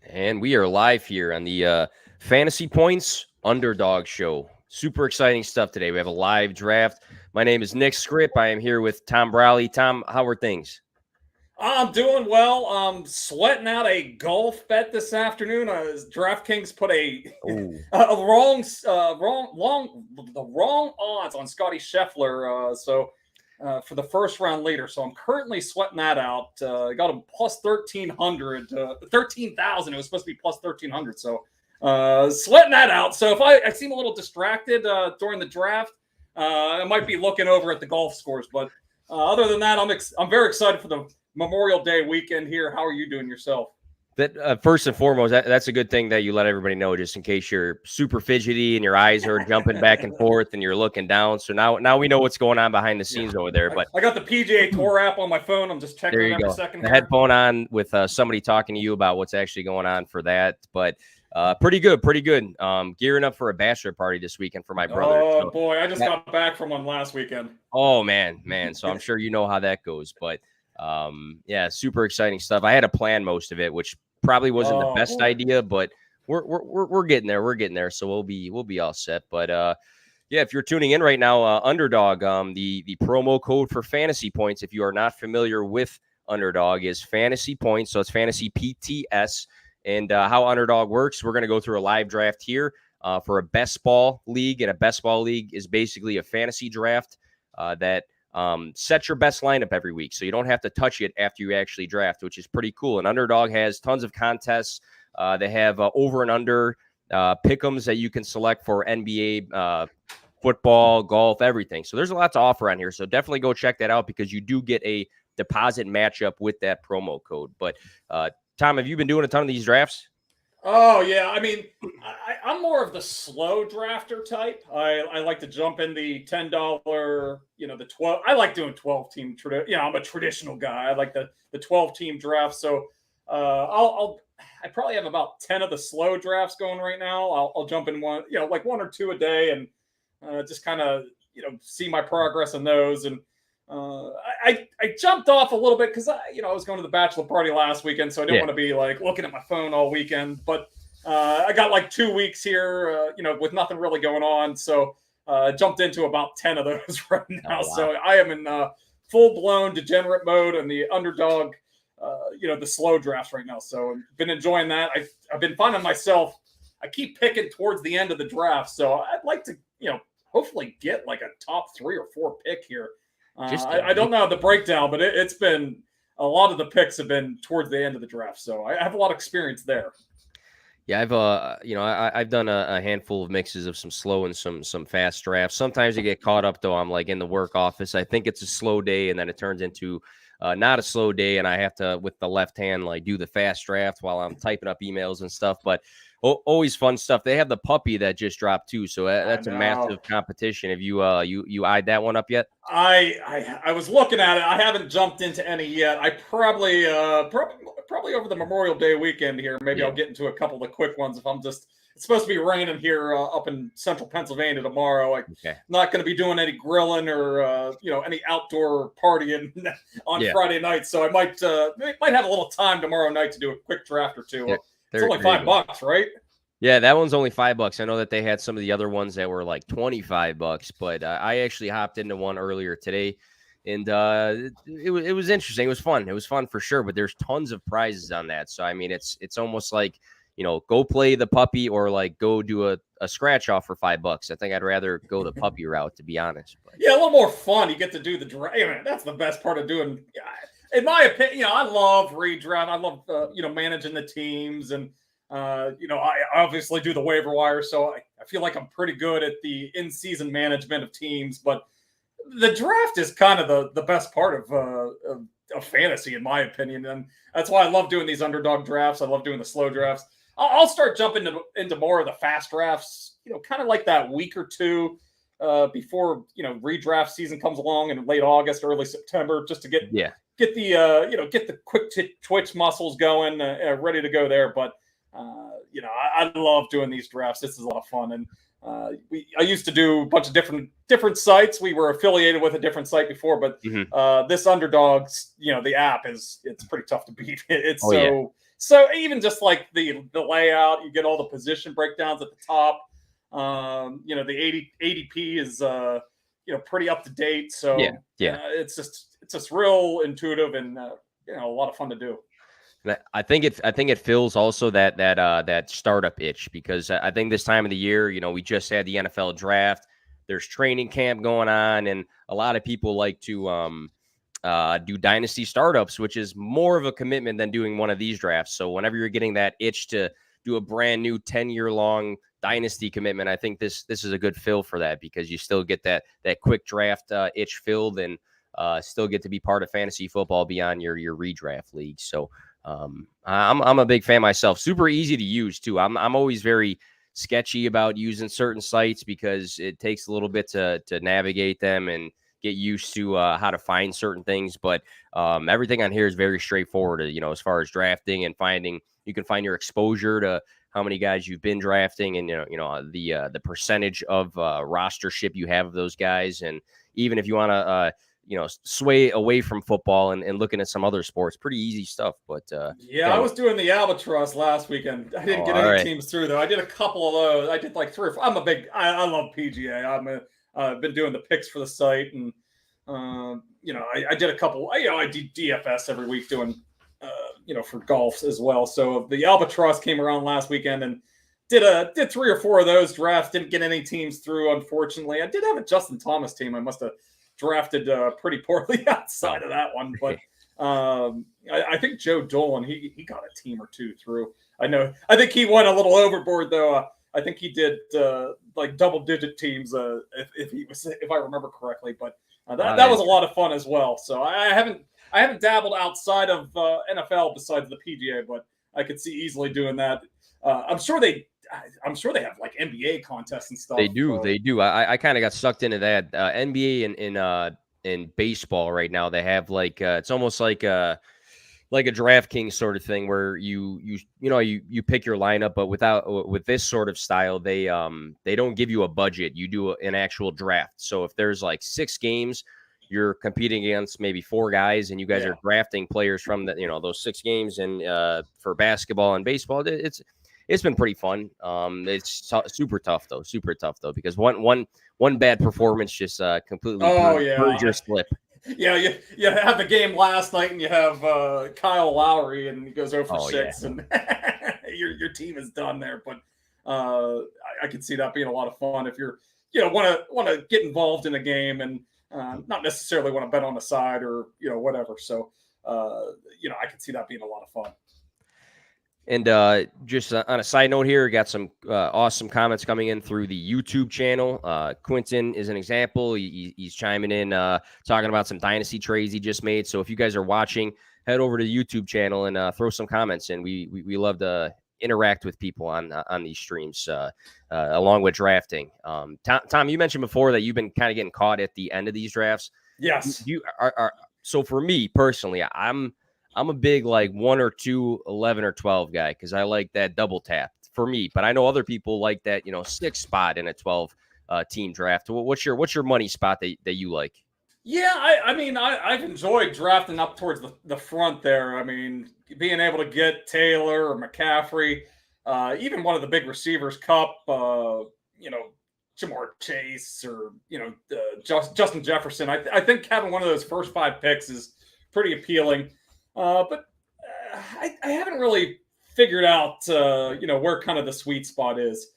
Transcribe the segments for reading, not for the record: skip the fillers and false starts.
And we are live here on the Fantasy Points Underdog Show. Super exciting stuff today. We have a live draft. My name is Nick Scripp. I am here with Tom Browley. Tom, how are things? I'm doing well. I'm sweating out a golf bet this afternoon. DraftKings put the wrong odds on Scotty Scheffler. For the first round leader, so I'm currently sweating that out. I got him plus 1,300, 13,000. It was supposed to be plus 1,300. So sweating that out. So if I seem a little distracted during the draft, I might be looking over at the golf scores. But other than that, I'm very excited for the Memorial Day weekend here. How are you doing yourself? That first and foremost, that's a good thing that you let everybody know, just in case you're super fidgety and your eyes are jumping back and forth and you're looking down. So now we know what's going on behind the scenes over there. But I got the PGA Tour app on my phone. I'm just checking it every second. The headphone on with somebody talking to you about what's actually going on for that. But pretty good. Gearing up for a bachelor party this weekend for my brother. Oh, boy. I just got back from one last weekend. Oh, man. So I'm sure you know how that goes. But yeah, super exciting stuff. I had to plan most of it, which probably wasn't the best idea, but we're getting there. We're getting there. So we'll be all set. But yeah, if you're tuning in right now, Underdog, the promo code for fantasy points, if you are not familiar with Underdog, is fantasy points. So it's fantasy PTS. And how Underdog works, we're going to go through a live draft here for a best ball league. And a best ball league is basically a fantasy draft that set your best lineup every week, so you don't have to touch it after you actually draft, which is pretty cool. And Underdog has tons of contests. They have over and under pick'ems that you can select for NBA, football, golf, everything. So there's a lot to offer on here. So definitely go check that out because you do get a deposit matchup with that promo code. But Tom, have you been doing a ton of these drafts? Oh, yeah. I mean, I'm more of the slow drafter type. I like to jump in the $10, the 12. I like doing 12-team. I'm a traditional guy. I like the 12-team draft. So I probably have about 10 of the slow drafts going right now. I'll jump in one, like one or two a day and just kind of, see my progress in those. And I jumped off a little bit because I was going to the bachelor party last weekend, so I didn't want to be like looking at my phone all weekend. But I got like 2 weeks here, with nothing really going on, so I jumped into about 10 of those right now. Oh, wow. So I am in full blown degenerate mode and the Underdog, the slow drafts right now. So I've been enjoying that. I've been finding myself. I keep picking towards the end of the draft, so I'd like to hopefully get like a top 3 or 4 pick here. I don't know the breakdown, but it's been a lot of the picks have been towards the end of the draft, so I have a lot of experience there. Yeah, I've done a handful of mixes of some slow and some fast drafts. Sometimes you get caught up though. I'm like in the work office. I think it's a slow day, and then it turns into not a slow day, and I have to with the left hand like do the fast draft while I'm typing up emails and stuff. But always fun stuff. They have the puppy that just dropped too, so that's a massive competition. Have you eyed that one up yet? I was looking at it. I haven't jumped into any yet. I probably over the Memorial Day weekend here. Maybe I'll get into a couple of the quick ones. If it's supposed to be raining here up in central Pennsylvania tomorrow. I'm not going to be doing any grilling or any outdoor partying on Friday night. So I might have a little time tomorrow night to do a quick draft or two. Yeah. It's only $5, right? Yeah, that one's only $5. I know that they had some of the other ones that were like $25, but I actually hopped into one earlier today, and it was interesting. It was fun. It was fun for sure. But there's tons of prizes on that. So I mean, it's almost like go play the puppy or like go do a scratch off for $5. I think I'd rather go the puppy route, to be honest. But, yeah, a little more fun. You get to do the draft. That's the best part of doing. In my opinion, I love redraft. I love managing the teams, and I obviously do the waiver wire, so I feel like I'm pretty good at the in-season management of teams. But the draft is kind of the best part of fantasy, in my opinion, and that's why I love doing these Underdog drafts. I love doing the slow drafts. I'll start jumping into more of the fast drafts, kind of like that week or two before redraft season comes along in late August, early September, just to get the quick twitch muscles going, ready to go there. But I love doing these drafts. This is a lot of fun, and I used to do a bunch of different sites. We were affiliated with a different site before, but this Underdog, the app it's pretty tough to beat. It's So even just like the layout, you get all the position breakdowns at the top. The ADP is pretty up to date. So it's just real intuitive and a lot of fun to do. I think it fills also that startup itch, because I think this time of the year, we just had the NFL draft. There's training camp going on, and a lot of people like to do dynasty startups, which is more of a commitment than doing one of these drafts. So whenever you're getting that itch to do a brand new 10-year long dynasty commitment, I think this is a good fill for that, because you still get that quick draft itch filled, and still get to be part of fantasy football beyond your redraft league. So I'm a big fan myself. Super easy to use too. I'm always very sketchy about using certain sites, because it takes a little bit to navigate them and get used to how to find certain things. But everything on here is very straightforward, as far as drafting and finding. You can find your exposure to how many guys you've been drafting, and the percentage of rostership you have of those guys. And even if you want to sway away from football and looking at some other sports, pretty easy stuff. But I was doing the Albatross last weekend. I didn't get any teams through though. I did a couple of those. I did like 3 or 4. I love PGA. I've been doing the picks for the site, and I did a couple. I do DFS every week doing for golf as well. So the Albatross came around last weekend and did 3 or 4 of those drafts. Didn't get any teams through, unfortunately. I did have a Justin Thomas team. I must have drafted pretty poorly outside of that one, but I think Joe Dolan, he got a team or 2 through. I think he went a little overboard though. I think he did like double-digit teams if I remember correctly. But that was a lot of fun as well. So I haven't dabbled outside of NFL besides the PGA, but I could see easily doing that. I'm sure they have like NBA contests and stuff. They do. I kind of got sucked into that. NBA in baseball right now, they have like it's almost like a DraftKings sort of thing, where you pick your lineup, but with this sort of style, they don't give you a budget. You do an actual draft. So if there's like 6 games, you're competing against maybe 4 guys, and you guys are drafting players from those 6 games. And for basketball and baseball, it's been pretty fun. It's super tough though, because one bad performance just completely burns your slip. Yeah, you have the game last night, and you have Kyle Lowry, and he goes 0 for 6, and your team is done there. But I could see that being a lot of fun if you're want to get involved in a game and not necessarily want to bet on the side or whatever. So I could see that being a lot of fun. And just on a side note here, got some awesome comments coming in through the YouTube channel. Quentin is an example. He's chiming in, talking about some dynasty trades he just made. So if you guys are watching, head over to the YouTube channel and throw some comments in. We love to interact with people on these streams, along with drafting. Tom, you mentioned before that you've been kind of getting caught at the end of these drafts. Yes. So for me personally, I'm a big like 1 or 2, 11 or 12 guy, because I like that double tap for me. But I know other people like that 6 spot in a 12 team draft. What's your money spot that you like? Yeah, I've enjoyed drafting up towards the front there. I mean, being able to get Taylor or McCaffrey, even one of the big receivers, Cup, Jamar Chase, or Justin Jefferson. I think having one of those first 5 picks is pretty appealing. But I haven't really figured out, where kind of the sweet spot is.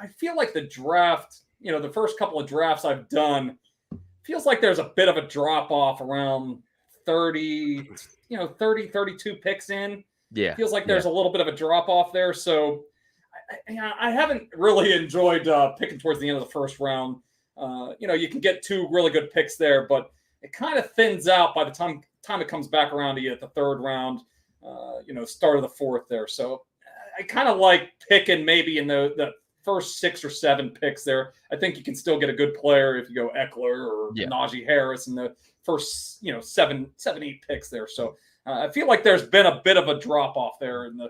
I feel like the draft, the first couple of drafts I've done, feels like there's a bit of a drop off around 30, 32 picks in. Yeah. Feels like there's a little bit of a drop off there. So I haven't really enjoyed picking towards the end of the first round. You can get 2 really good picks there, but it kind of thins out by the time it comes back around to you at the 3rd round, start of the 4th there. So I kind of like picking maybe in the first 6 or 7 picks there. I think you can still get a good player if you go Eckler or Najee Harris in the first, 7, 8 picks there. So I feel like there's been a bit of a drop off there in the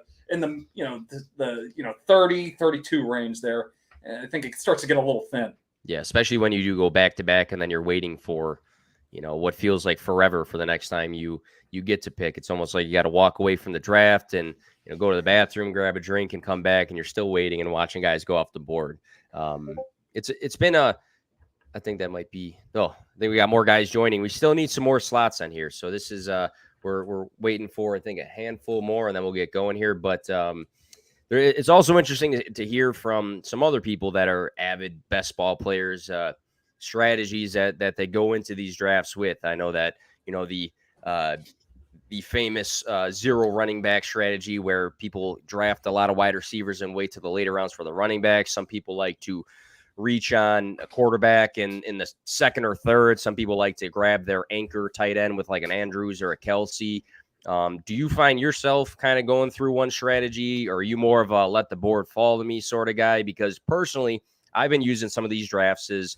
30, 32 range there. And I think it starts to get a little thin. Yeah, especially when you do go back to back, and then you're waiting for what feels like forever for the next time you get to pick. It's almost like you got to walk away from the draft and go to the bathroom, grab a drink, and come back, and you're still waiting and watching guys go off the board. It's been I think that might be. I think we got more guys joining. We still need some more slots on here, so this is we're waiting for, I think, a handful more, and then we'll get going here. But it's also interesting to hear from some other people that are avid best ball players, strategies that they go into these drafts with. I know that the famous zero running back strategy, where people draft a lot of wide receivers and wait to the later rounds for the running backs. Some people like to reach on a quarterback in the second or third. Some people like to grab their anchor tight end with like an Andrews or a Kelsey. Do you find yourself kind of going through one strategy, or are you more of a let the board fall to me sort of guy? Because personally, I've been using some of these drafts as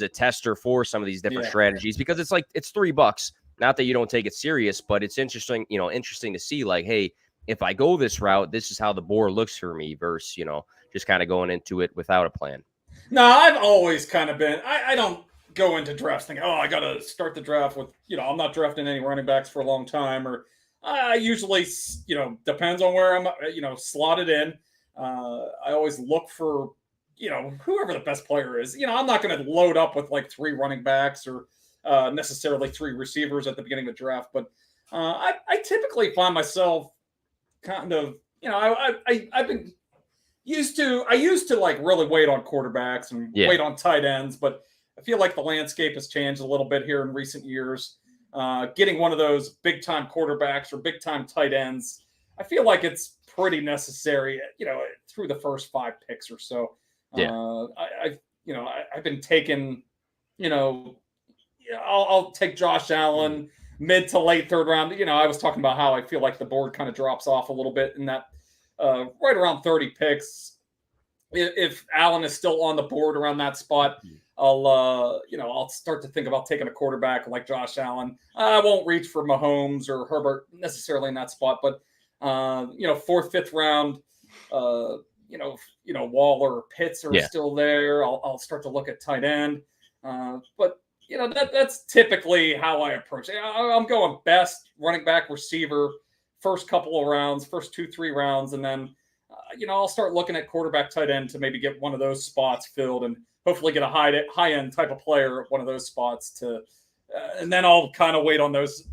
a tester for some of these different strategies, because it's $3. Not that you don't take it serious, but it's interesting to see, like, hey, if I go this route, this is how the board looks for me versus, just kind of going into it without a plan. No, I've always kind of been, I don't go into drafts thinking, I got to start the draft with, I'm not drafting any running backs for a long time, or I usually, depends on where I'm, slotted in. I always look for, whoever the best player is. I'm not going to load up with like 3 running backs or necessarily 3 receivers at the beginning of the draft. But I typically find myself kind of, I've been used to like really wait on quarterbacks and wait on tight ends, but I feel like the landscape has changed a little bit here in recent years. Getting one of those big time quarterbacks or big time tight ends, I feel like it's pretty necessary, through the first 5 picks or so. I've been taking, I'll take Josh Allen mid to late 3rd round. I was talking about how I feel like the board kind of drops off a little bit in that right around 30 picks. If Allen is still on the board around that spot, I'll start to think about taking a quarterback like Josh Allen. I won't reach for Mahomes or Herbert necessarily in that spot, but 4th, 5th round, Waller or Pitts are still there. I'll start to look at tight end. But that's typically how I approach it. I'm going best running back, receiver, first couple of rounds, first 2-3 rounds, and then I'll start looking at quarterback, tight end to maybe get one of those spots filled, and hopefully get a high end type of player at one of those spots to, and then I'll kind of wait on those,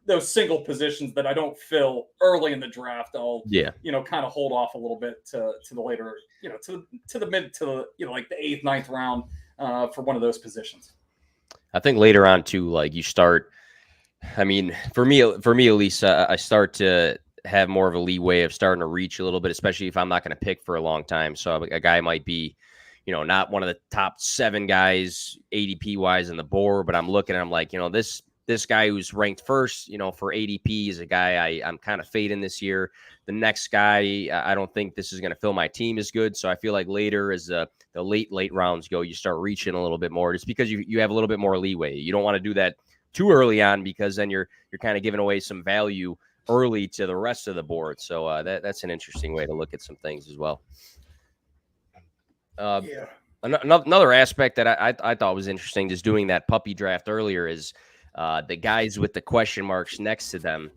those single positions that I don't fill early in the draft. I'll kind of hold off a little bit to the later, to the mid to like the 8th, 9th round for one of those positions. I think later on too, like you start. I mean, for me at least, I start to have more of a leeway of starting to reach a little bit, especially if I'm not going to pick for a long time. So a guy might be, not one of the top 7 guys ADP wise in the board, but I'm looking and I'm like, this guy who's ranked first, for ADP is a guy I'm kind of fading this year. The next guy, I don't think this is going to fill my team as good. So I feel like later as the late rounds go, you start reaching a little bit more, just because you have a little bit more leeway. You don't want to do that too early on, because then you're kind of giving away some value early to the rest of the board. So that's an interesting way to look at some things as well. Another aspect that I thought was interesting, just doing that puppy draft earlier, is the guys with the question marks next to them,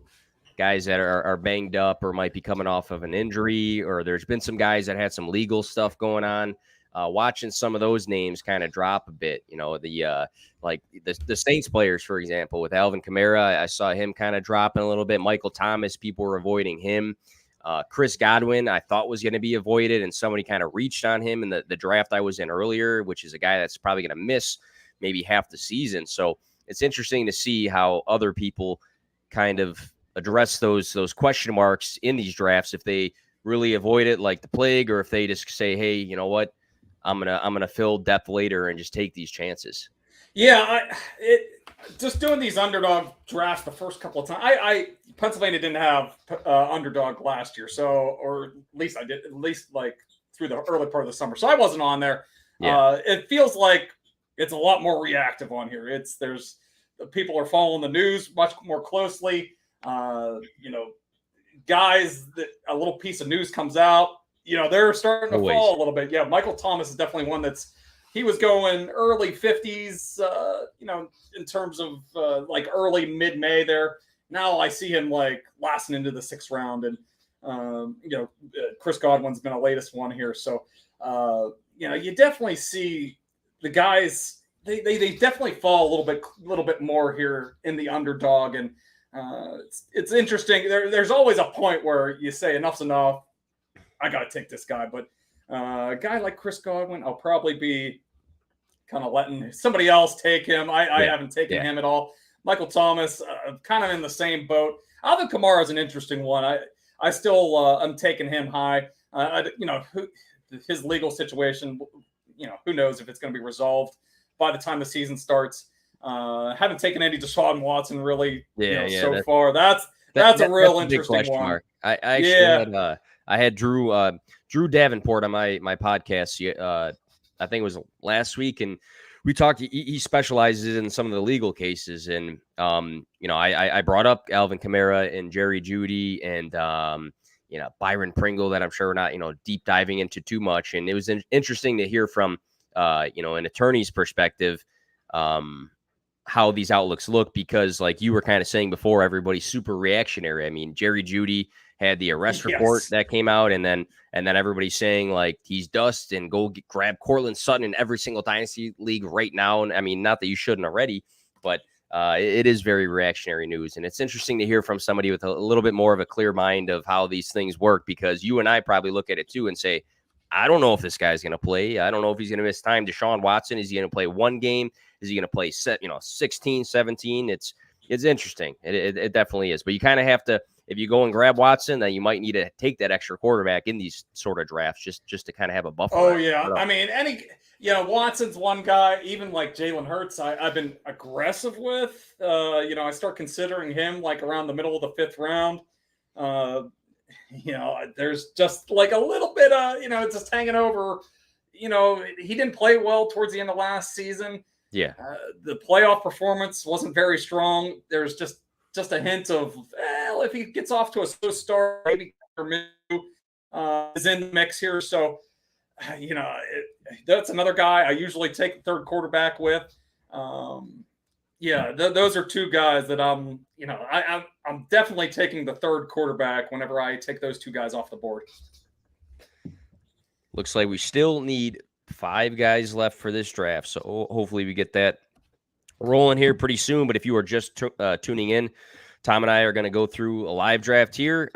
guys that are banged up or might be coming off of an injury, or there's been some guys that had some legal stuff going on. Watching some of those names kind of drop a bit, like the Saints players, for example, with Alvin Kamara, I saw him kind of dropping a little bit. Michael Thomas, people were avoiding him. Chris Godwin, I thought was going to be avoided, and somebody kind of reached on him in the draft I was in earlier, which is a guy that's probably going to miss maybe half the season. So it's interesting to see how other people kind of address those question marks in these drafts, if they really avoid it like the plague, or if they just say, hey, you know what, I'm gonna fill depth later and just take these chances. Yeah, just doing these underdog drafts the first couple of times. Pennsylvania didn't have underdog last year, so, or at least I did, at least like through the early part of the summer. So I wasn't on there. Yeah. It feels like it's a lot more reactive on here. There's people are following the news much more closely. Guys that a little piece of news comes out, they're starting to fall a little bit. Yeah, Michael Thomas is definitely one that's he was going early 50s, in terms of like early mid-May there. Now I see him like lasting into the 6th round, and Chris Godwin's been a latest one here. So you definitely see the guys. They definitely fall a little bit more here in the underdog, and it's interesting. There's always a point where you say enough's enough. I got to take this guy, but a guy like Chris Godwin, I'll probably be kind of letting somebody else take him. I haven't taken him at all. Michael Thomas, kind of in the same boat. Alvin Kamara is an interesting one. I still I'm taking him high. His legal situation, who knows if it's going to be resolved by the time the season starts. Haven't taken any Deshaun Watson really so far. That's a real interesting one. Mark. I actually had Drew Davenport on my podcast. I think it was last week, and we talked. He specializes in some of the legal cases, and I brought up Alvin Kamara and Jerry Jeudy and Byron Pringle that I'm sure we're not deep diving into too much, and it was interesting to hear from an attorney's perspective how these outlooks look, because like you were kind of saying before, everybody's super reactionary. I mean, Jerry Jeudy had the arrest report that came out, and then everybody's saying like he's dust and go grab Cortland Sutton in every single dynasty league right now. And I mean, not that you shouldn't already, but it is very reactionary news. And it's interesting to hear from somebody with a little bit more of a clear mind of how these things work, because you and I probably look at it too and say, I don't know if this guy's going to play. I don't know if he's going to miss time. Deshaun Watson, is he going to play one game? Is he going to play 16, 17? It's interesting. It definitely is. But you kind of have to, if you go and grab Watson, then you might need to take that extra quarterback in these sort of drafts just to kind of have a buffer. Oh, yeah. I mean, Watson's one guy, even like Jalen Hurts, I've been aggressive with. I start considering him like around the middle of the 5th round. There's just like a little bit of, it's just hanging over. He didn't play well towards the end of last season. Yeah. The playoff performance wasn't very strong. There's just a hint of, if he gets off to a slow start, maybe is in the mix here. So, that's another guy I usually take the third quarterback with. Those are two guys that I'm definitely taking the third quarterback whenever I take those two guys off the board. Looks like we still need 5 guys left for this draft. So hopefully we get that rolling here pretty soon. But if you are just tuning in, Tom and I are going to go through a live draft here,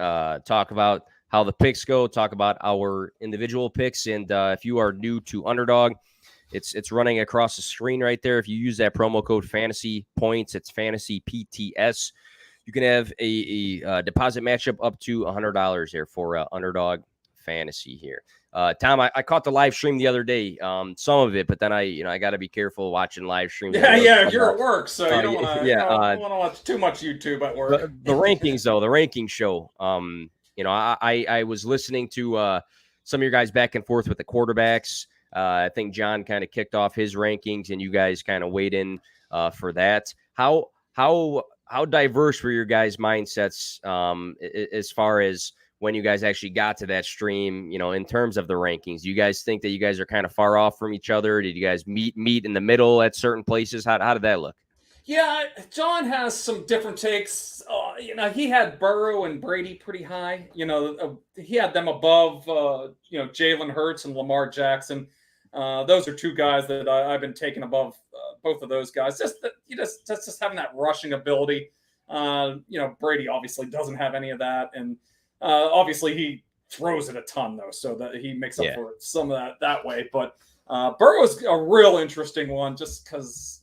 talk about how the picks go, talk about our individual picks. And if you are new to Underdog, it's running across the screen right there. If you use that promo code Fantasy Points, it's Fantasy PTS. You can have a deposit matchup up to $100 there for Underdog Fantasy here. Tom, I caught the live stream the other day, some of it, but then I got to be careful watching live streams. Yeah, you're at work, so you don't want to watch too much YouTube at work. The rankings, though, the ranking show. I was listening to some of your guys back and forth with the quarterbacks. I think John kind of kicked off his rankings, and you guys kind of weighed in for that. How diverse were your guys' mindsets as far as when you guys actually got to that stream, in terms of the rankings? Do you guys think that you guys are kind of far off from each other? Did you guys meet in the middle at certain places? How did that look? Yeah, John has some different takes. He had Burrow and Brady pretty high. He had them above, Jalen Hurts and Lamar Jackson. Those are two guys that I've been taking above both of those guys. Just having that rushing ability. Brady obviously doesn't have any of that, and obviously he throws it a ton though, so that he makes up for some of that way. But Burrow's a real interesting one, just because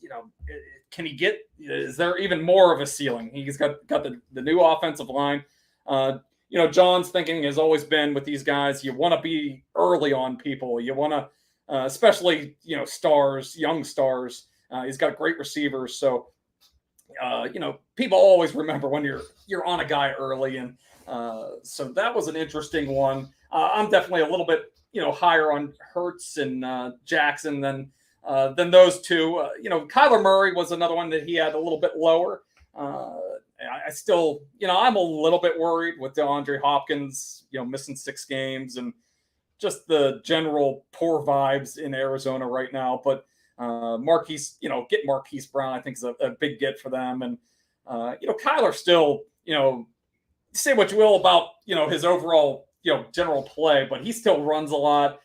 can he get? Is there even more of a ceiling? He's got the new offensive line. John's thinking has always been with these guys, you want to be early on people. You want to, especially stars, young stars. He's got great receivers, so people always remember when you're on a guy early, and so that was an interesting one. I'm definitely a little bit higher on Hurts and Jackson than those two. Kyler Murray was another one that he had a little bit lower. I still, I'm a little bit worried with DeAndre Hopkins, missing 6 games, and just the general poor vibes in Arizona right now. But Marquise, get Marquise Brown, I think is a big get for them. And, Kyler still, say what you will about, his overall, general play, but he still runs a lot.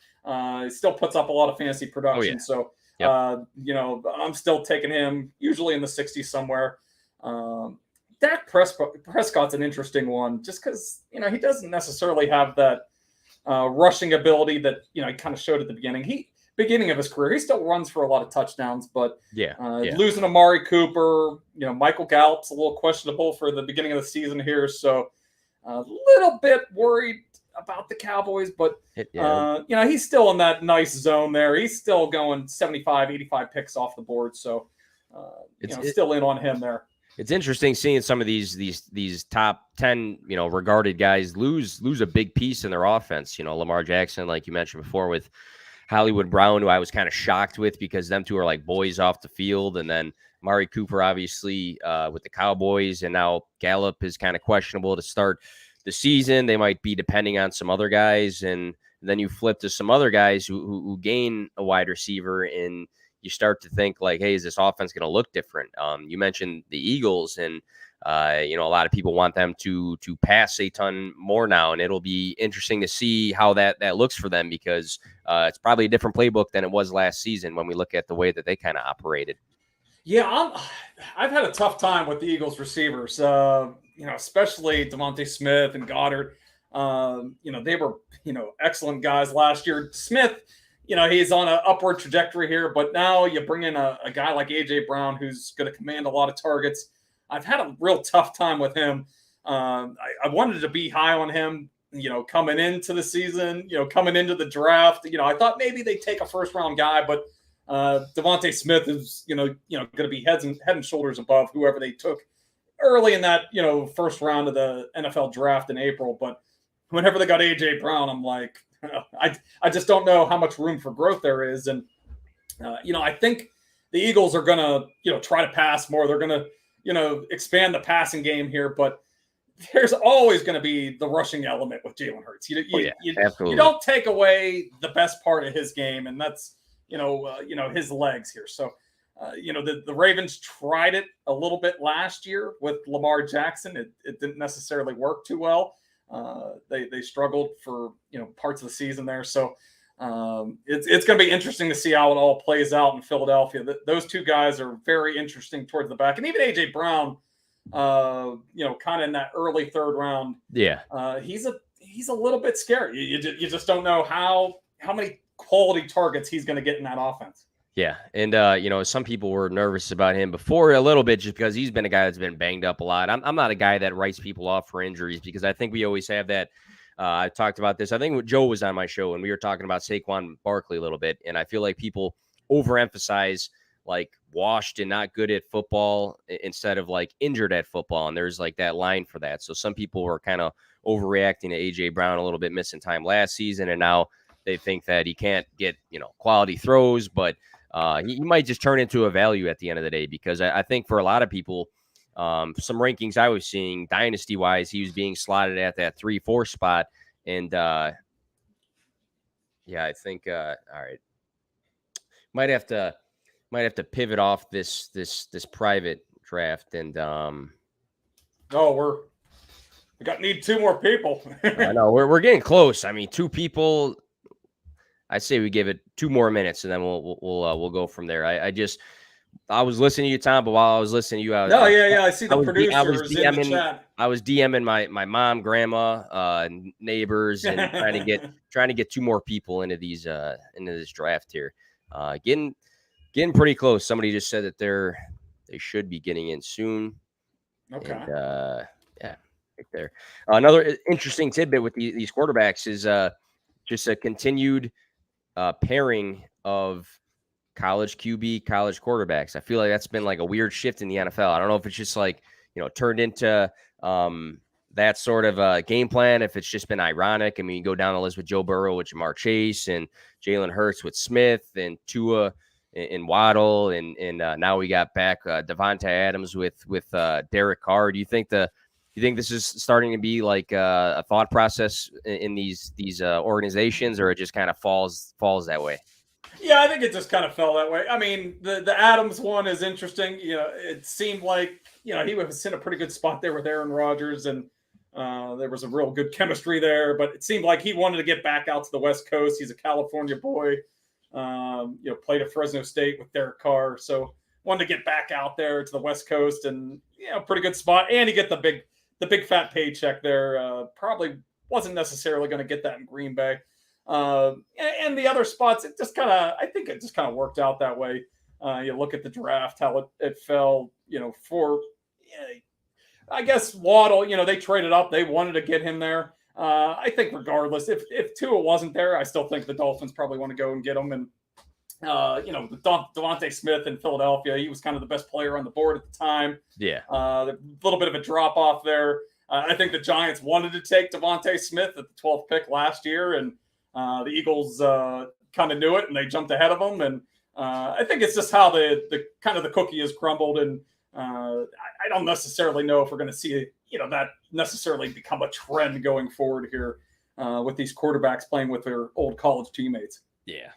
He still puts up a lot of fantasy production. So, I'm still taking him usually in the 60s somewhere. Dak Prescott's an interesting one just because, he doesn't necessarily have that rushing ability that, he kind of showed at the beginning of his career. He still runs for a lot of touchdowns, but losing Amari Cooper, Michael Gallup's a little questionable for the beginning of the season here. So a little bit worried about the Cowboys, but he's still in that nice zone there. He's still going 75, 85 picks off the board. So, still in on him there. It's interesting seeing some of these top 10, regarded guys lose a big piece in their offense. Lamar Jackson, like you mentioned before, with Hollywood Brown, who I was kind of shocked with because them two are like boys off the field. And then Amari Cooper, obviously, with the Cowboys. And now Gallup is kind of questionable to start the season. They might be depending on some other guys. And then you flip to some other guys who gain a wide receiver, and you start to think like, hey, is this offense going to look different? You mentioned the Eagles, and a lot of people want them to pass a ton more now, and it'll be interesting to see how that looks for them because it's probably a different playbook than it was last season when we look at the way that they kind of operated. Yeah, I've had a tough time with the Eagles receivers, especially Devonta Smith and Goddard. They were, excellent guys last year. Smith, he's on an upward trajectory here, but now you bring in a guy like A.J. Brown who's going to command a lot of targets. I've had a real tough time with him. I wanted to be high on him, coming into the season, coming into the draft. I thought maybe they'd take a first-round guy, but Devonta Smith is, going to be head and shoulders above whoever they took early in that, first round of the NFL draft in April. But whenever they got A.J. Brown, I'm like, I just don't know how much room for growth there is. And, I think the Eagles are going to, try to pass more. They're going to, expand the passing game here. But there's always going to be the rushing element with Jalen Hurts. You don't take away the best part of his game, and that's, his legs here. So, the Ravens tried it a little bit last year with Lamar Jackson. It didn't necessarily work too well. They struggled for parts of the season there, so it's going to be interesting to see how it all plays out in Philadelphia. Those two guys are very interesting towards the back, and even AJ Brown, kind of in that early third round. Yeah, he's a little bit scary. You just don't know how many quality targets he's going to get in that offense. Yeah, and some people were nervous about him before a little bit just because he's been a guy that's been banged up a lot. I'm not a guy that writes people off for injuries because I think we always have that. I talked about this. I think Joe was on my show and we were talking about Saquon Barkley a little bit, and I feel like people overemphasize like washed and not good at football instead of like injured at football, and there's like that line for that. So some people were kind of overreacting to AJ Brown a little bit, missing time last season, and now they think that he can't get quality throws, but he might just turn into a value at the end of the day because I think for a lot of people, some rankings I was seeing dynasty-wise, he was being slotted at that 3-4 spot. And, I think, all right, might have to pivot off this private draft. And, need two more people. I know we're getting close. I mean, two people. I say we give it 2 more minutes and then we'll go from there. I was listening to you, Tom, but while I was listening to you, I see the producers in the chat. I was DMing my mom, grandma, neighbors, and trying to get 2 more people into this draft here. Getting pretty close. Somebody just said that they should be getting in soon. Okay. And, right there. Another interesting tidbit with these quarterbacks is just a continued pairing of college QB, college quarterbacks. I feel like that's been like a weird shift in the NFL. I don't know if it's just like, turned into that sort of game plan, if it's just been ironic. I mean, you go down the list with Joe Burrow with Jamar Chase and Jalen Hurts with Smith and Tua and Waddle. And now we got back Devonta Adams with Derek Carr. Do you think the You think this is starting to be like a thought process in these organizations, or it just kind of falls that way? Yeah, I think it just kind of fell that way. I mean, the Adams one is interesting. It seemed like he was in a pretty good spot there with Aaron Rodgers, and there was a real good chemistry there. But it seemed like he wanted to get back out to the West Coast. He's a California boy. Played at Fresno State with Derek Carr, so wanted to get back out there to the West Coast, and pretty good spot. And he get the big fat paycheck there. Probably wasn't necessarily going to get that in Green Bay. And the other spots, I think it just kind of worked out that way. You look at the draft, how it fell, I guess Waddle, they traded up. They wanted to get him there. I think regardless, if Tua wasn't there, I still think the Dolphins probably want to go and get him. And, Devonta Smith in Philadelphia, he was kind of the best player on the board at the time. Yeah. A little bit of a drop off there. I think the Giants wanted to take Devonta Smith at the 12th pick last year, and the Eagles kind of knew it, and they jumped ahead of them. And I think it's just how the kind of the cookie has crumbled. And I don't necessarily know if we're going to see that necessarily become a trend going forward here with these quarterbacks playing with their old college teammates. Yeah.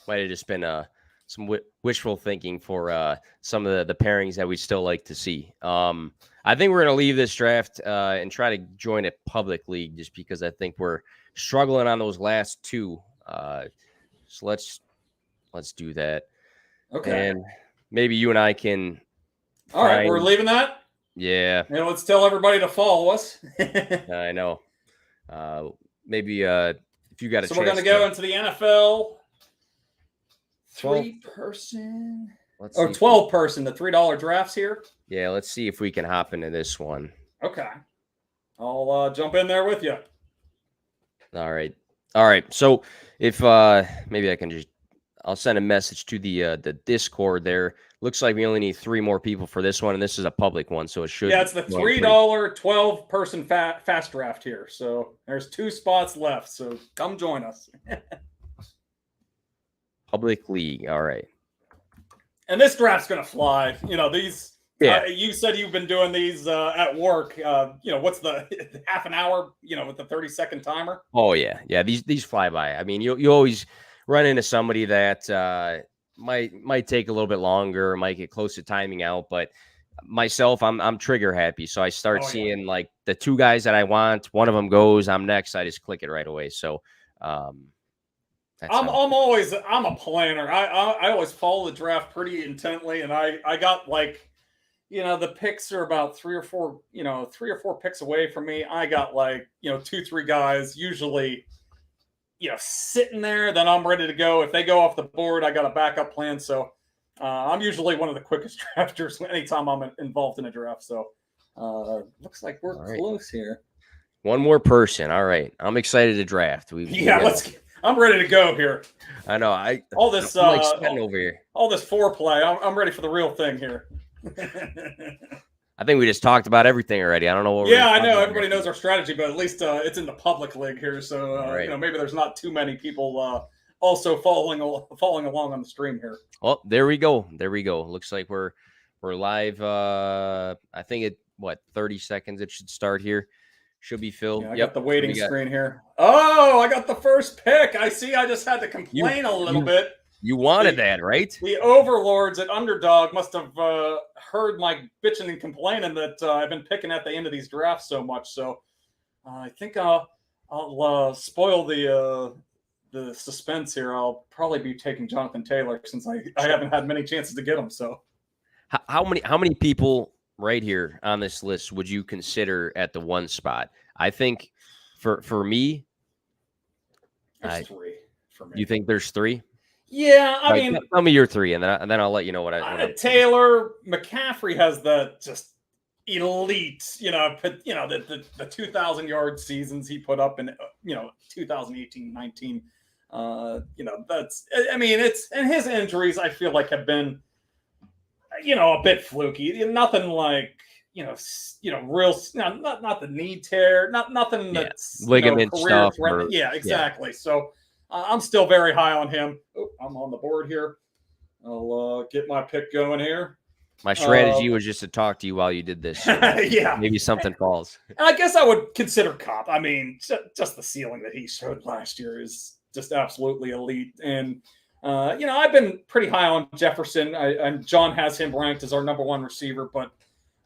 Might have just been some wishful thinking for some of the pairings that we still like to see. I think we're going to leave this draft and try to join a public league, just because I think we're struggling on those last two. So let's do that. Okay. And maybe you and I can. All right, we're leaving that. Yeah. And let's tell everybody to follow us. I know. Maybe if you got a chance. So we're going to go into the NFL. 3-person or 12-person, the $3 drafts here. Yeah, let's see if we can hop into this one. Okay. I'll jump in there with you. All right. So if maybe I'll send a message to the Discord there. Looks like we only need 3 more people for this one, and this is a public one, so it should. Yeah, it's the $3 12-person fast draft here. So there's 2 spots left. So come join us. Public league. All right. And this draft's going to fly. These. Yeah. You said you've been doing these at work. What's the half an hour? With the 30-second timer. Oh yeah. These fly by. I mean, you always run into somebody that might take a little bit longer, might get close to timing out. But myself, I'm trigger happy, so I start seeing like the 2 guys that I want. One of them goes. I'm next. I just click it right away. So. I'm a planner. I always follow the draft pretty intently, and I got the picks are about 3 or 4 picks away from me. I got 2-3 guys usually sitting there. Then I'm ready to go. If they go off the board, I got a backup plan. So I'm usually one of the quickest drafters anytime I'm involved in a draft. So looks like we're close here. One more person. All right, I'm excited to draft. I'm ready to go here. I know. All this I'm like sitting over here. All this foreplay. I'm ready for the real thing here. I think we just talked about everything already. I don't know what. Yeah, I know everybody knows our strategy, but at least it's in the public league here, so maybe there's not too many people also following along on the stream here. Well, there we go. Looks like we're live. I think 30 seconds. It should start here. Should be filled. Yeah, I got the waiting screen here. Oh, I got the first pick. I see. I just had to complain a little bit. You wanted that, right? The overlords at Underdog must have heard my bitching and complaining that I've been picking at the end of these drafts so much. So I think I'll spoil the suspense here. I'll probably be taking Jonathan Taylor since I haven't had many chances to get him. So how many people right here on this list would you consider at the 1 spot? I think for me, there's 3 for me. You think there's 3? Yeah, I mean, tell me your 3, and then I'll let you know what Taylor, McCaffrey has the just elite, the 2,000-yard seasons he put up in 2018-19. That's, I mean, and his injuries I feel like have been a bit fluky. Nothing like real, not the knee tear, nothing that's ligament stuff. Yeah, exactly. Yeah. So I'm still very high on him. Oh, I'm on the board here. I'll get my pick going here. My strategy was just to talk to you while you did this. So yeah. Maybe something falls. And I guess I would consider Cobb. I mean, just the ceiling that he showed last year is just absolutely elite. And, I've been pretty high on Jefferson. And John has him ranked as our number one receiver, but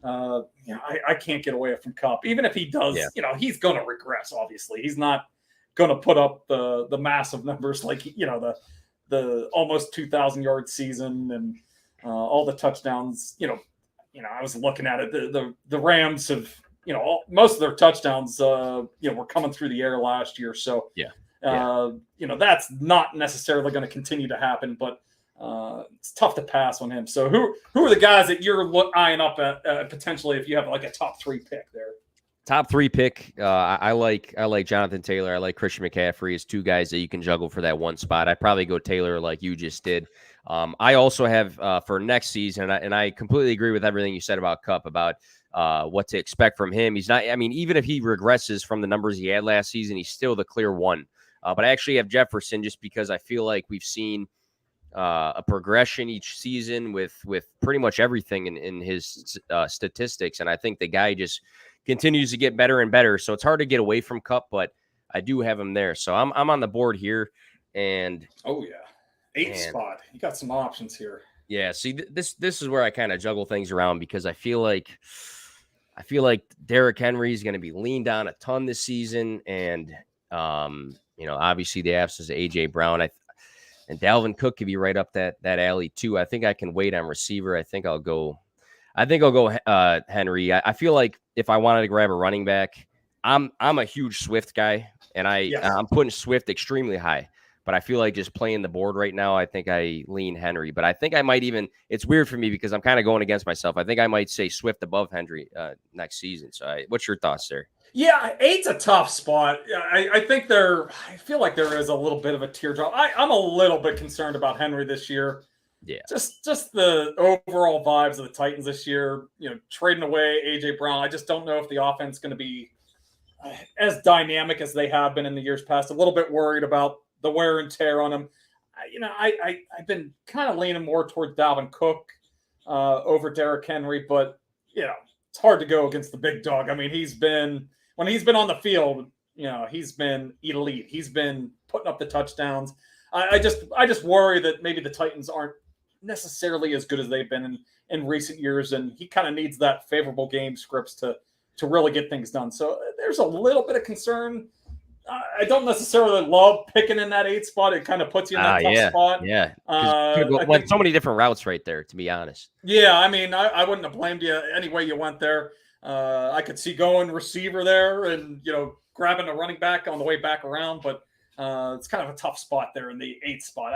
I can't get away from Kupp. Even if he does, he's going to regress. Obviously, he's not going to put up the massive numbers like the almost 2,000-yard season and all the touchdowns. I was looking at it. The Rams have most of their touchdowns were coming through the air last year. So that's not necessarily going to continue to happen, but. It's tough to pass on him. So who are the guys that you're eyeing up at potentially if you have like a top 3 pick there? Top 3 pick. I like Jonathan Taylor. I like Christian McCaffrey as 2 guys that you can juggle for that one spot. I'd probably go Taylor like you just did. I also have for next season, and I completely agree with everything you said about Kupp, about what to expect from him. He's not, even if he regresses from the numbers he had last season, he's still the clear one. But I actually have Jefferson just because I feel like we've seen a progression each season with pretty much everything in his statistics. And I think the guy just continues to get better and better. So it's hard to get away from Kupp, but I do have him there. So I'm on the board here. And oh yeah, 8th spot. You got some options here. Yeah. See, this is where I kind of juggle things around because I feel like Derrick Henry is going to be leaned on a ton this season. And, obviously the absence of AJ Brown, and Dalvin Cook could be right up that alley too. I think I can wait on receiver. I think I'll go Henry. I feel like if I wanted to grab a running back, I'm a huge Swift guy, and I'm putting Swift extremely high. But I feel like just playing the board right now, I think I lean Henry. But I think I might even – it's weird for me because I'm kind of going against myself. I think I might say Swift above Henry next season. So what's your thoughts there? Yeah, 8's a tough spot. I think I feel like there is a little bit of a teardrop. I'm a little bit concerned about Henry this year. Yeah. Just the overall vibes of the Titans this year, trading away AJ Brown. I just don't know if the offense is going to be as dynamic as they have been in the years past. A little bit worried about the wear and tear on him. I've been kind of leaning more towards Dalvin Cook over Derrick Henry, but it's hard to go against the big dog. I mean, when he's been on the field, he's been elite. He's been putting up the touchdowns. I just worry that maybe the Titans aren't necessarily as good as they've been in recent years, and he kind of needs that favorable game scripts to really get things done. So there's a little bit of concern. I don't necessarily love picking in that 8th spot. It kind of puts you in that tough spot. Yeah. Went so many different routes right there, to be honest. Yeah, I mean, I wouldn't have blamed you any way you went there. I could see going receiver there and, grabbing a running back on the way back around, but it's kind of a tough spot there in the 8th spot.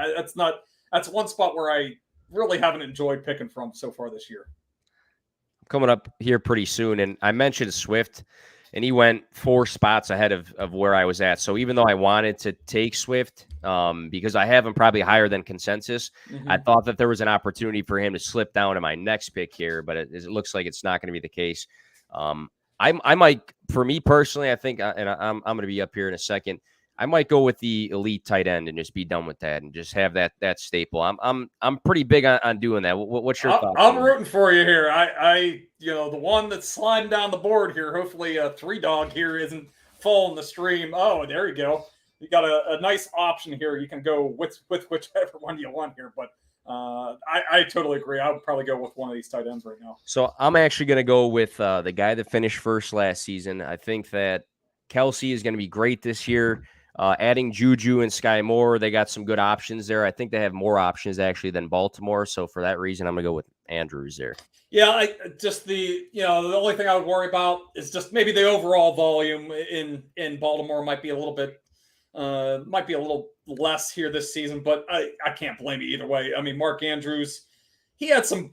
That's one spot where I really haven't enjoyed picking from so far this year. Coming up here pretty soon, and I mentioned Swift, and he went 4 spots ahead of where I was at. So even though I wanted to take Swift, because I have him probably higher than consensus, I thought that there was an opportunity for him to slip down to my next pick here, but it looks like it's not going to be the case. I might, for me personally, I think, and I'm going to be up here in a second, I might go with the elite tight end and just be done with that and just have that staple. I'm pretty big on doing that. What's your thoughts? I'm rooting for you here. I the one that's sliding down the board here. Hopefully, 3-dog here isn't full in the stream. Oh, there you go. You got a nice option here. You can go with whichever one you want here, but. I totally agree. I would probably go with one of these tight ends right now. So I'm actually going to go with the guy that finished first last season. I think that Kelsey is going to be great this year. Adding Juju and Sky Moore, they got some good options there. I think they have more options actually than Baltimore. So for that reason, I'm going to go with Andrews there. Yeah, the only thing I would worry about is just maybe the overall volume in Baltimore might be a little less here this season, but I can't blame you either way. I mean, Mark Andrews, he had some,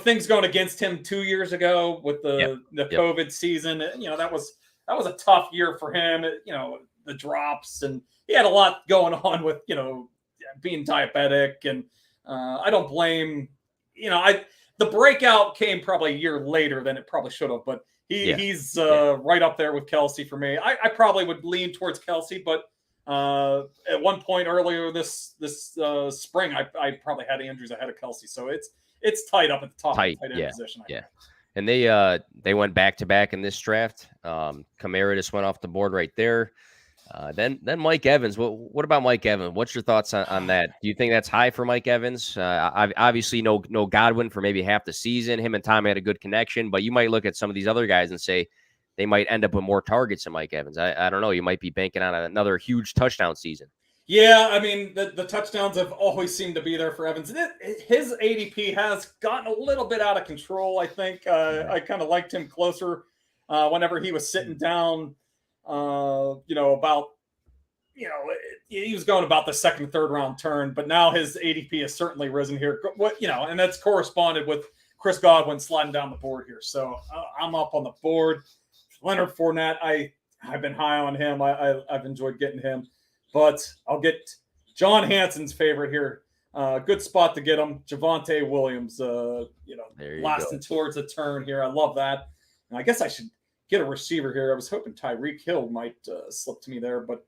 things going against him 2 years ago with the COVID season. That was a tough year for him. The drops, and he had a lot going on with, being diabetic, and I don't blame, the breakout came probably a year later than it probably should have, but he's right up there with Kelsey for me. I probably would lean towards Kelsey, but at one point earlier this spring, I probably had Andrews ahead of Kelsey. So it's tight up at the top Tight, of the tight end position. Yeah. And they went back to back in this draft. Kamara just went off the board right there. Then Mike Evans. What about Mike Evans? What's your thoughts on that? Do you think that's high for Mike Evans? Obviously no Godwin for maybe half the season. Him and Tom had a good connection, but you might look at some of these other guys and say they might end up with more targets than Mike Evans. I don't know. You might be banking on another huge touchdown season. Yeah, I mean, the touchdowns have always seemed to be there for Evans. His ADP has gotten a little bit out of control, I think. I kind of liked him closer whenever he was sitting down, he was going about the second, third round turn, but now his ADP has certainly risen here. And that's corresponded with Chris Godwin sliding down the board here. So I'm up on the board. Leonard Fournette, I've been high on him. I've enjoyed getting him. But I'll get John Hanson's favorite here. Good spot to get him. Javonte Williams, lasting towards a turn here. I love that. And I guess I should get a receiver here. I was hoping Tyreek Hill might slip to me there. But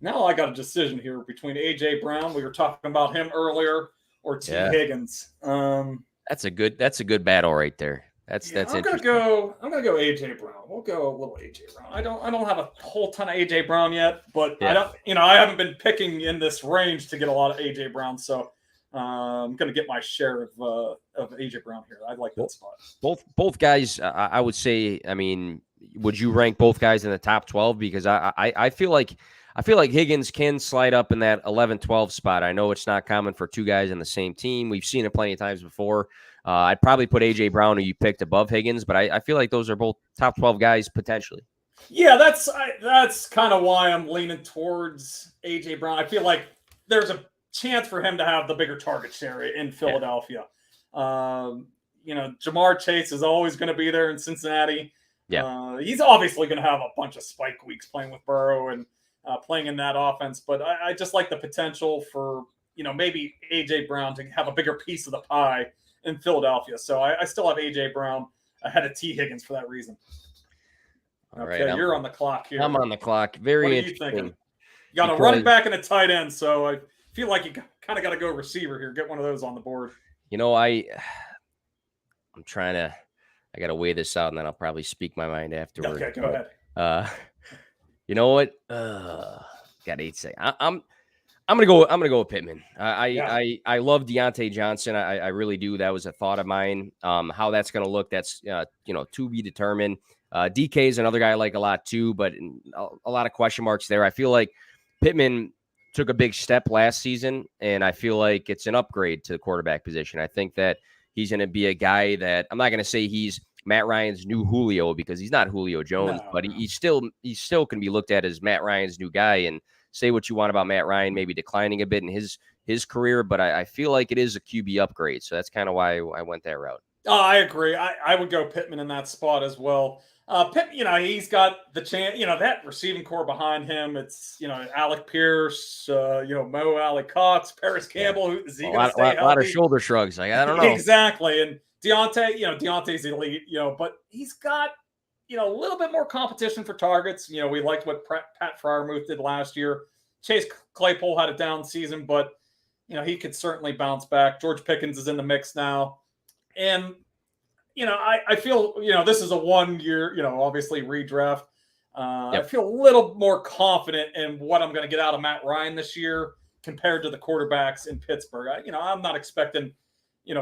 now I got a decision here between A.J. Brown, we were talking about him earlier, or T. Higgins. That's a good battle right there. That's I'm gonna go AJ Brown. We'll go a little AJ Brown. I don't have a whole ton of AJ Brown yet, but I haven't been picking in this range to get a lot of AJ Brown, so I'm gonna get my share of AJ Brown here. I like that spot. Both guys, I would say. I mean, would you rank both guys in the top 12? Because I feel like Higgins can slide up in that 11-12 spot. I know it's not common for two guys in the same team. We've seen it plenty of times before. I'd probably put A.J. Brown, who you picked, above Higgins, but I feel like those are both top 12 guys potentially. Yeah, that's kind of why I'm leaning towards A.J. Brown. I feel like there's a chance for him to have the bigger target share in Philadelphia. Jamar Chase is always going to be there in Cincinnati. Yeah, he's obviously going to have a bunch of spike weeks playing with Burrow and playing in that offense, but I just like the potential for maybe A.J. Brown to have a bigger piece of the pie in Philadelphia. So I still have A.J. Brown ahead of T. Higgins for that reason. All okay, right, you're on the clock here. I'm on the clock. Very interesting. What are you thinking? You got a running back and a tight end, so I feel like you kind of got to go receiver here. Get one of those on the board. I'm trying to – I got to weigh this out, and then I'll probably speak my mind afterward. Okay, go ahead. You know what? Got 8 seconds. I'm gonna go with Pittman. I love Deontay Johnson. I really do. That was a thought of mine. How that's gonna look, that's to be determined. DK is another guy I like a lot too, but a lot of question marks there. I feel like Pittman took a big step last season, and I feel like it's an upgrade to the quarterback position. I think that he's gonna be a guy that I'm not gonna say he's Matt Ryan's new Julio, because he's not Julio Jones, but he's still can be looked at as Matt Ryan's new guy. And say what you want about Matt Ryan, maybe declining a bit in his career, but I feel like it is a QB upgrade. So that's kind of why I went that route. Oh, I agree. I would go Pittman in that spot as well. Pittman, he's got the chance, that receiving core behind him. It's, Alec Pierce, Mo Alley Cox, Paris Campbell. Is he going to stay healthy? A lot of shoulder shrugs. I don't know. Exactly. And Deontay's elite, but he's got, a little bit more competition for targets. We liked what Pat Freiermuth did last year. Chase Claypool had a down season, but, he could certainly bounce back. George Pickens is in the mix now. And, I feel, this is a 1 year, obviously redraft. I feel a little more confident in what I'm going to get out of Matt Ryan this year compared to the quarterbacks in Pittsburgh. I'm not expecting,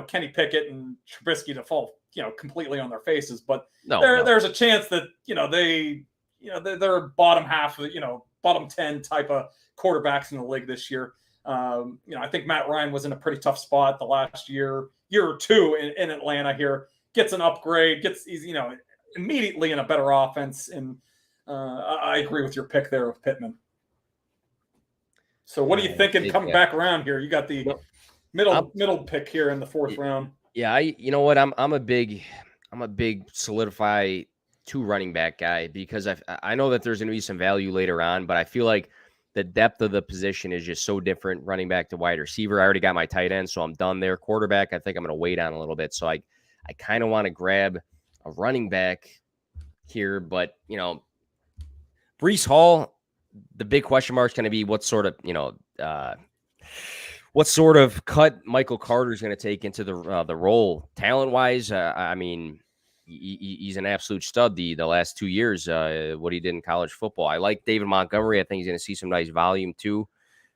Kenny Pickett and Trubisky to fall, completely on their faces, but there's a chance that, they're bottom half of, bottom 10 type of quarterbacks in the league this year. I think Matt Ryan was in a pretty tough spot the last year or two in Atlanta here, gets an upgrade, he's immediately in a better offense. And I agree with your pick there of Pittman. So what are you thinking coming back around here? You got the middle pick here in the 4th round. Yeah, you know what? I'm a big solidify 2 running back guy, because I know that there's going to be some value later on, but I feel like the depth of the position is just so different, running back to wide receiver. I already got my tight end, so I'm done there. Quarterback, I think I'm going to wait on a little bit. So I kind of want to grab a running back here, but Breece Hall, the big question mark is going to be what sort of what sort of cut Michael Carter is going to take into the role, talent wise. I mean, he's an absolute stud. The last 2 years, what he did in college football. I like David Montgomery. I think he's going to see some nice volume too.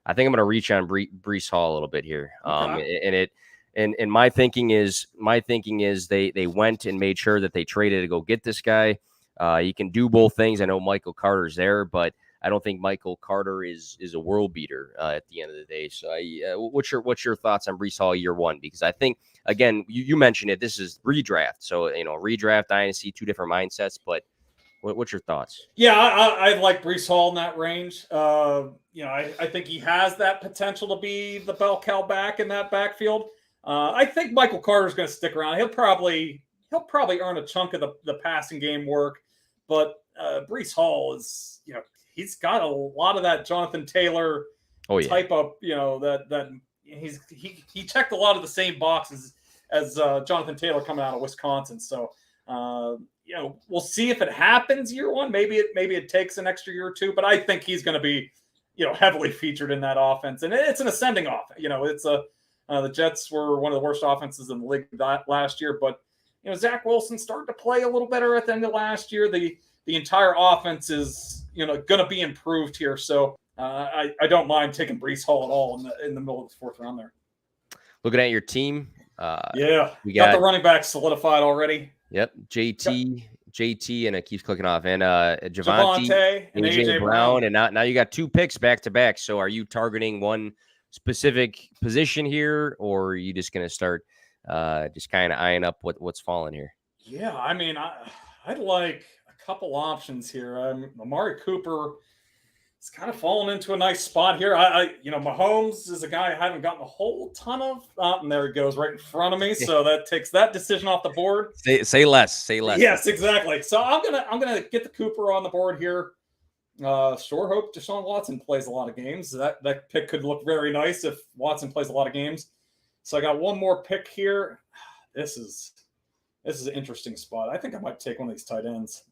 I think I'm going to reach on Breece Hall a little bit here. Okay. And my thinking is they went and made sure that they traded to go get this guy. He can do both things. I know Michael Carter's there, but I don't think Michael Carter is a world beater at the end of the day. So, what's your thoughts on Breece Hall year one? Because I think, again, you mentioned it. This is redraft, so redraft, dynasty, two different mindsets. But what's your thoughts? Yeah, I like Breece Hall in that range. I think he has that potential to be the bell cow back in that backfield. I think Michael Carter's going to stick around. He'll probably earn a chunk of the passing game work, but Breece Hall is, he's got a lot of that Jonathan Taylor type of, that he checked a lot of the same boxes as Jonathan Taylor coming out of Wisconsin. So, we'll see if it happens year one. Maybe it takes an extra year or two, but I think he's going to be, heavily featured in that offense. And it's an ascending offense. It's the Jets were one of the worst offenses in the league last year, but Zach Wilson started to play a little better at the end of last year. The entire offense is going to be improved here. So I don't mind taking Breece Hall at all in the middle of the fourth round there. Looking at your team, we got the running back solidified already. Yep, JT, and it keeps clicking off, and Javonte and AJ Brown, and now you got 2 picks back to back. So are you targeting one specific position here, or are you just going to start just kind of eyeing up what's falling here? Yeah, I mean, I'd like a couple options here. Amari Cooper is kind of falling into a nice spot here. Mahomes is a guy I haven't gotten a whole ton of, and there he goes right in front of me. So that takes that decision off the board. Say less. Yes, exactly. So I'm gonna get the Cooper on the board here. Sure hope Deshaun Watson plays a lot of games. That pick could look very nice if Watson plays a lot of games. So I got one more pick here. This is an interesting spot. I think I might take one of these tight ends.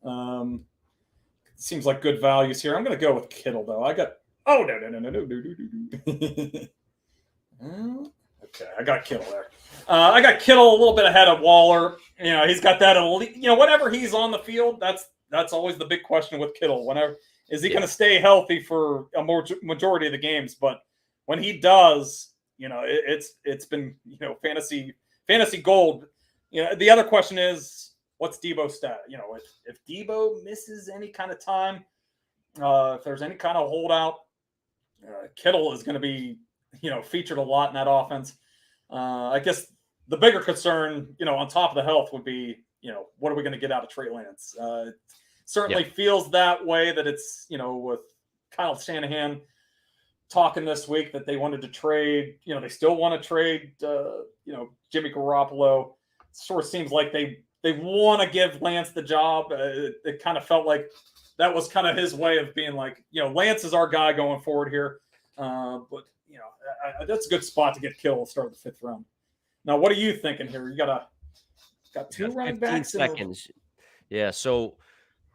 Seems like good values here. I'm going to go with Kittle though. Okay, I got Kittle there. I got Kittle a little bit ahead of Waller. He's got that elite. Whenever he's on the field, that's always the big question with Kittle. Whenever is he going to stay healthy for a majority of the games? But when he does, it's been fantasy gold. The other question is, what's Debo's stat? If Debo misses any kind of time, if there's any kind of holdout, Kittle is going to be featured a lot in that offense. I guess the bigger concern, on top of the health, would be what are we going to get out of Trey Lance? Certainly feels that way, that it's with Kyle Shanahan talking this week that they wanted to trade, they still want to trade Jimmy Garoppolo. Sort of seems like they want to give Lance the job. It kind of felt like that was kind of his way of being like, Lance is our guy going forward here. But that's a good spot to get Kittle to start the 5th round. Now, what are you thinking here? You got 2 running backs. Seconds. Yeah. So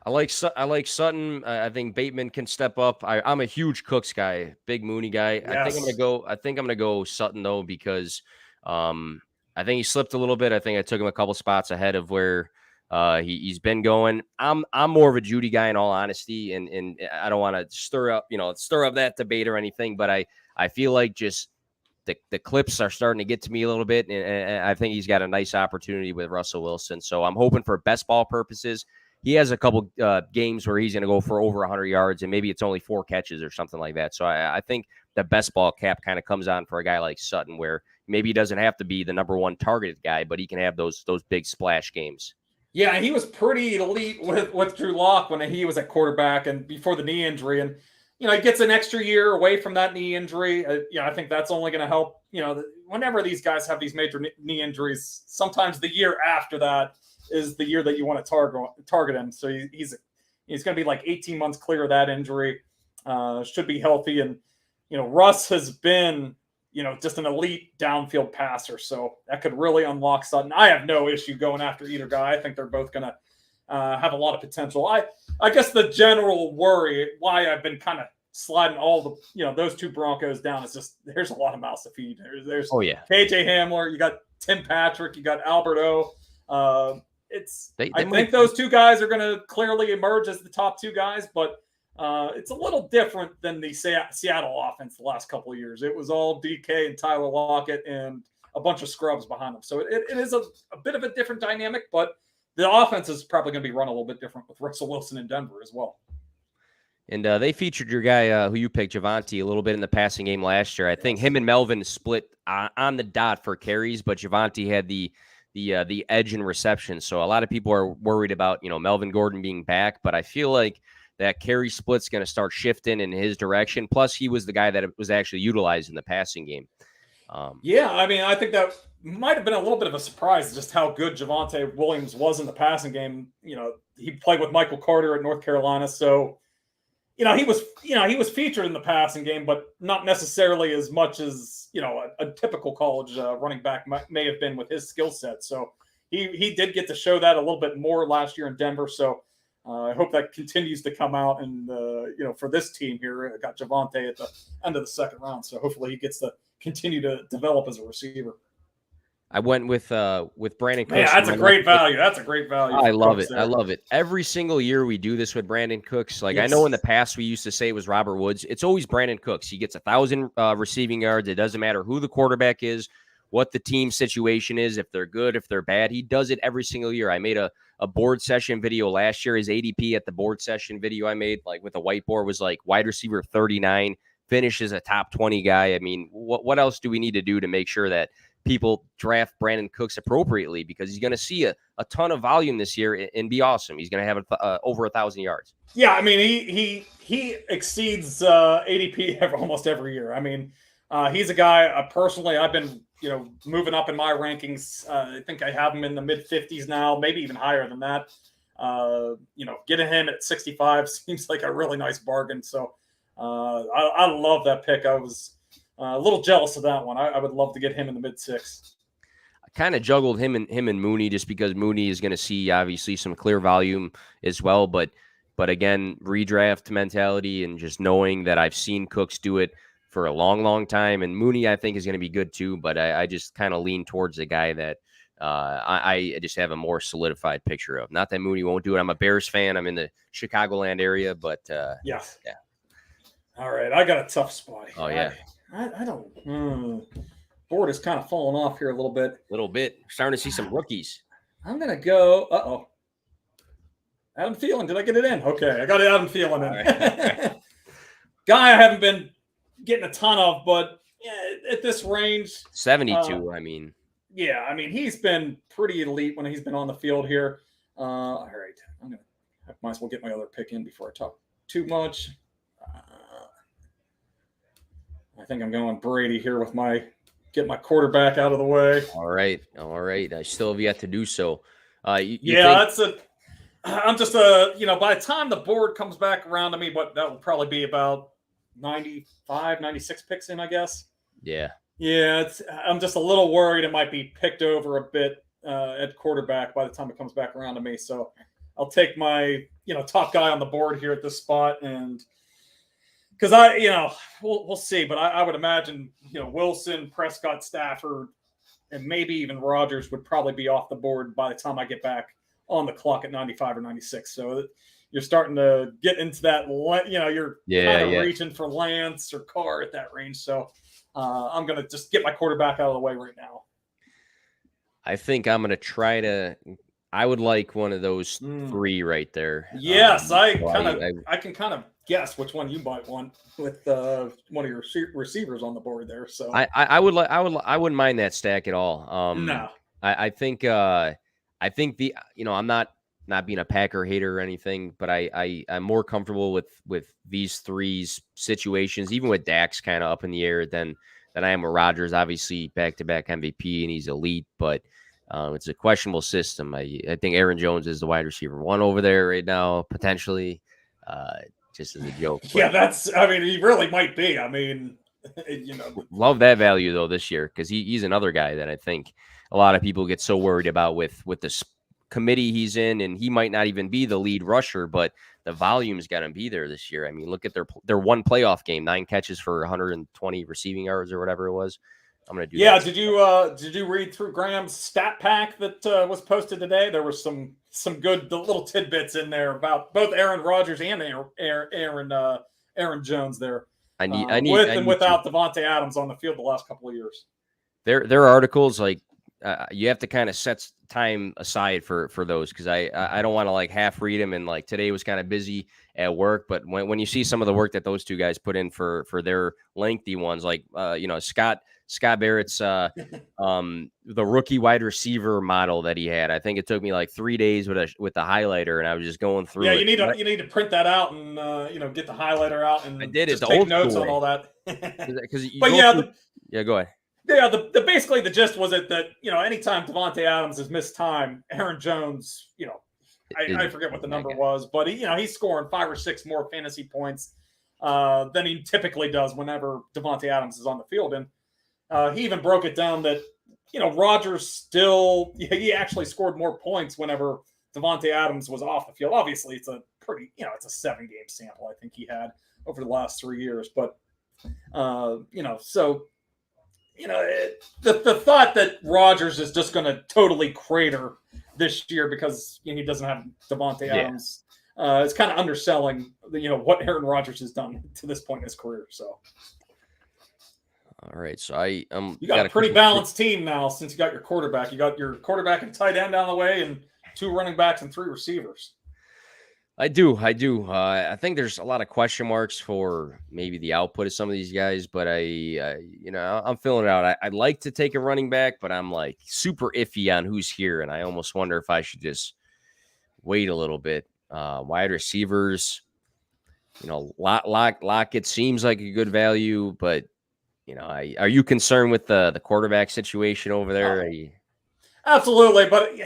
I like Sutton. I think Bateman can step up. I'm a huge Cooks guy, big Mooney guy. Yes. I think I'm gonna go Sutton though, because I think he slipped a little bit. I think I took him a couple spots ahead of where he's been going. I'm more of a Judy guy in all honesty, and I don't want to stir up that debate or anything, but I feel like just the clips are starting to get to me a little bit, and I think he's got a nice opportunity with Russell Wilson. So I'm hoping for best ball purposes. He has a couple games where he's going to go for over 100 yards, and maybe it's only 4 catches or something like that. So I think the best ball cap kind of comes on for a guy like Sutton, where maybe he doesn't have to be the number 1 targeted guy, but he can have those big splash games. Yeah, he was pretty elite with Drew Lock when he was at quarterback and before the knee injury. And, he gets an extra year away from that knee injury. I think that's only going to help. Whenever these guys have these major knee injuries, sometimes the year after that is the year that you want to target him. So he's going to be like 18 months clear of that injury. Should be healthy. And, Russ has been, just an elite downfield passer. So that could really unlock Sutton. I have no issue going after either guy. I think they're both going to have a lot of potential. I guess the general worry, why I've been kind of sliding all the, those two Broncos down. It's just, there's a lot of mouths to feed. There's KJ Hamler, you got Tim Patrick, you got Alberto. I think those two guys are going to clearly emerge as the top two guys, but it's a little different than the Seattle offense the last couple of years. It was all DK and Tyler Lockett and a bunch of scrubs behind them. So it is a bit of a different dynamic, but the offense is probably going to be run a little bit different with Russell Wilson in Denver as well. And they featured your guy who you picked, Javonte, a little bit in the passing game last year. I think him and Melvin split on the dot for carries, but Javonte had the edge in reception. So a lot of people are worried about, Melvin Gordon being back, but I feel like that carry split's going to start shifting in his direction. Plus, he was the guy that was actually utilized in the passing game. I think that might have been a little bit of a surprise just how good Javonte Williams was in the passing game. He played with Michael Carter at North Carolina, so he was featured in the passing game, but not necessarily as much as a typical college running back may have been with his skill set. So he did get to show that a little bit more last year in Denver. So I hope that continues to come out. And for this team here, I got Javonte at the end of the second round, so hopefully he gets to continue to develop as a receiver. I went with Brandon Cooks. Yeah, that's a great value. That's a great value. I love it. I love it. Every single year we do this with Brandon Cooks. Like, yes. I know in the past we used to say it was Robert Woods. It's always Brandon Cooks. He gets 1,000 receiving yards. It doesn't matter who the quarterback is, what the team situation is, if they're good, if they're bad. He does it every single year. I made a board session video last year. His ADP at the board session video I made, like with a whiteboard, was like wide receiver 39, finishes a top 20 guy. I mean, what else do we need to do to make sure that people draft Brandon Cooks appropriately, because he's going to see a ton of volume this year and be awesome. He's going to have over 1,000 yards. Yeah, I mean, he exceeds ADP almost every year. I mean, he's a guy personally I've been moving up in my rankings. I think I have him in the mid 50s now, maybe even higher than that. Getting him at 65 seems like a really nice bargain. So I love that pick. I was a little jealous of that one. I would love to get him in the mid 6. I kind of juggled him and Mooney just because Mooney is going to see obviously some clear volume as well. But again, redraft mentality and just knowing that I've seen Cooks do it for a long, long time. And Mooney, I think, is going to be good too. But I just kind of lean towards the guy that I just have a more solidified picture of. Not that Mooney won't do it. I'm a Bears fan. I'm in the Chicagoland area, but yeah. All right, I got a tough spot here. Oh yeah. I don't. Board is kind of falling off here a little bit. Starting to see some rookies. I'm gonna go. Adam Thielen. Did I get it in? Okay, I got Adam Thielen in. Right. Guy I haven't been getting a ton of, but at this range, 72. I mean, he's been pretty elite when he's been on the field here. All right, I might as well get my other pick in before I talk too much. I think I'm going Brady here with get my quarterback out of the way. All right. I still have yet to do so. I'm just by the time the board comes back around to me, that will probably be about 95, 96 picks in, I guess. Yeah. Yeah. I'm just a little worried it might be picked over a bit at quarterback by the time it comes back around to me. So I'll take my, top guy on the board here at this spot, and because we'll see, but I would imagine, Wilson, Prescott, Stafford, and maybe even Rodgers would probably be off the board by the time I get back on the clock at 95 or 96. So you're starting to get into that, you're kind of reaching for Lance or Carr at that range. So I'm going to just get my quarterback out of the way right now. I think I'm going to try to. I would like one of those three right there. Yes, I can kind of guess which one you might want with one of your receivers on the board there. So I wouldn't mind that stack at all. No, I think I'm not being a Packer hater or anything, but I'm more comfortable with these three's situations, even with Dak's kind of up in the air than I am with Rodgers. Obviously, back-to-back MVP and he's elite, but it's a questionable system. I think Aaron Jones is the wide receiver 1 over there right now, potentially. Just as a joke. Yeah, he really might be. I mean, Love that value, though, this year, because he's another guy that I think a lot of people get so worried about with the committee he's in, and he might not even be the lead rusher, but the volume's got to be there this year. I mean, look at their one playoff game, 9 catches for 120 receiving yards or whatever it was. I'm going to do that. Did you read through Graham's stat pack that was posted today? There was some good little tidbits in there about both Aaron Rodgers and Aaron Jones there. I need with and without Devontae Adams on the field the last couple of years. There are articles like you have to kind of set time aside for those, because I don't want to like half read them, and like today was kind of busy at work, but when you see some of the work that those two guys put in for their lengthy ones, like Scott Barrett's the rookie wide receiver model that he had, I think it took me like 3 days with the highlighter, and I was just going through. Yeah, you need to print that out and get the highlighter out and I did just it, take notes on all that. Go ahead. Yeah, basically the gist was that anytime Devontae Adams has missed time, Aaron Jones, I forget what the number was, but he's scoring 5 or 6 more fantasy points than he typically does whenever Devontae Adams is on the field. And he even broke it down that Rodgers he actually scored more points whenever Devontae Adams was off the field. Obviously, it's a pretty it's a 7-game sample I think he had over the last 3 years, but the thought that Rodgers is just going to totally crater this year because he doesn't have Devontae Adams is kind of underselling what Aaron Rodgers has done to this point in his career. So, all right, so you got a pretty balanced team now since you got your quarterback. You got your quarterback and tight end down the way, and 2 running backs and 3 receivers. I do. I think there's a lot of question marks for maybe the output of some of these guys, but I'm filling it out. I'd like to take a running back, but I'm like super iffy on who's here, and I almost wonder if I should just wait a little bit. Wide receivers, Lockett seems like a good value, but are you concerned with the quarterback situation over there? Absolutely, but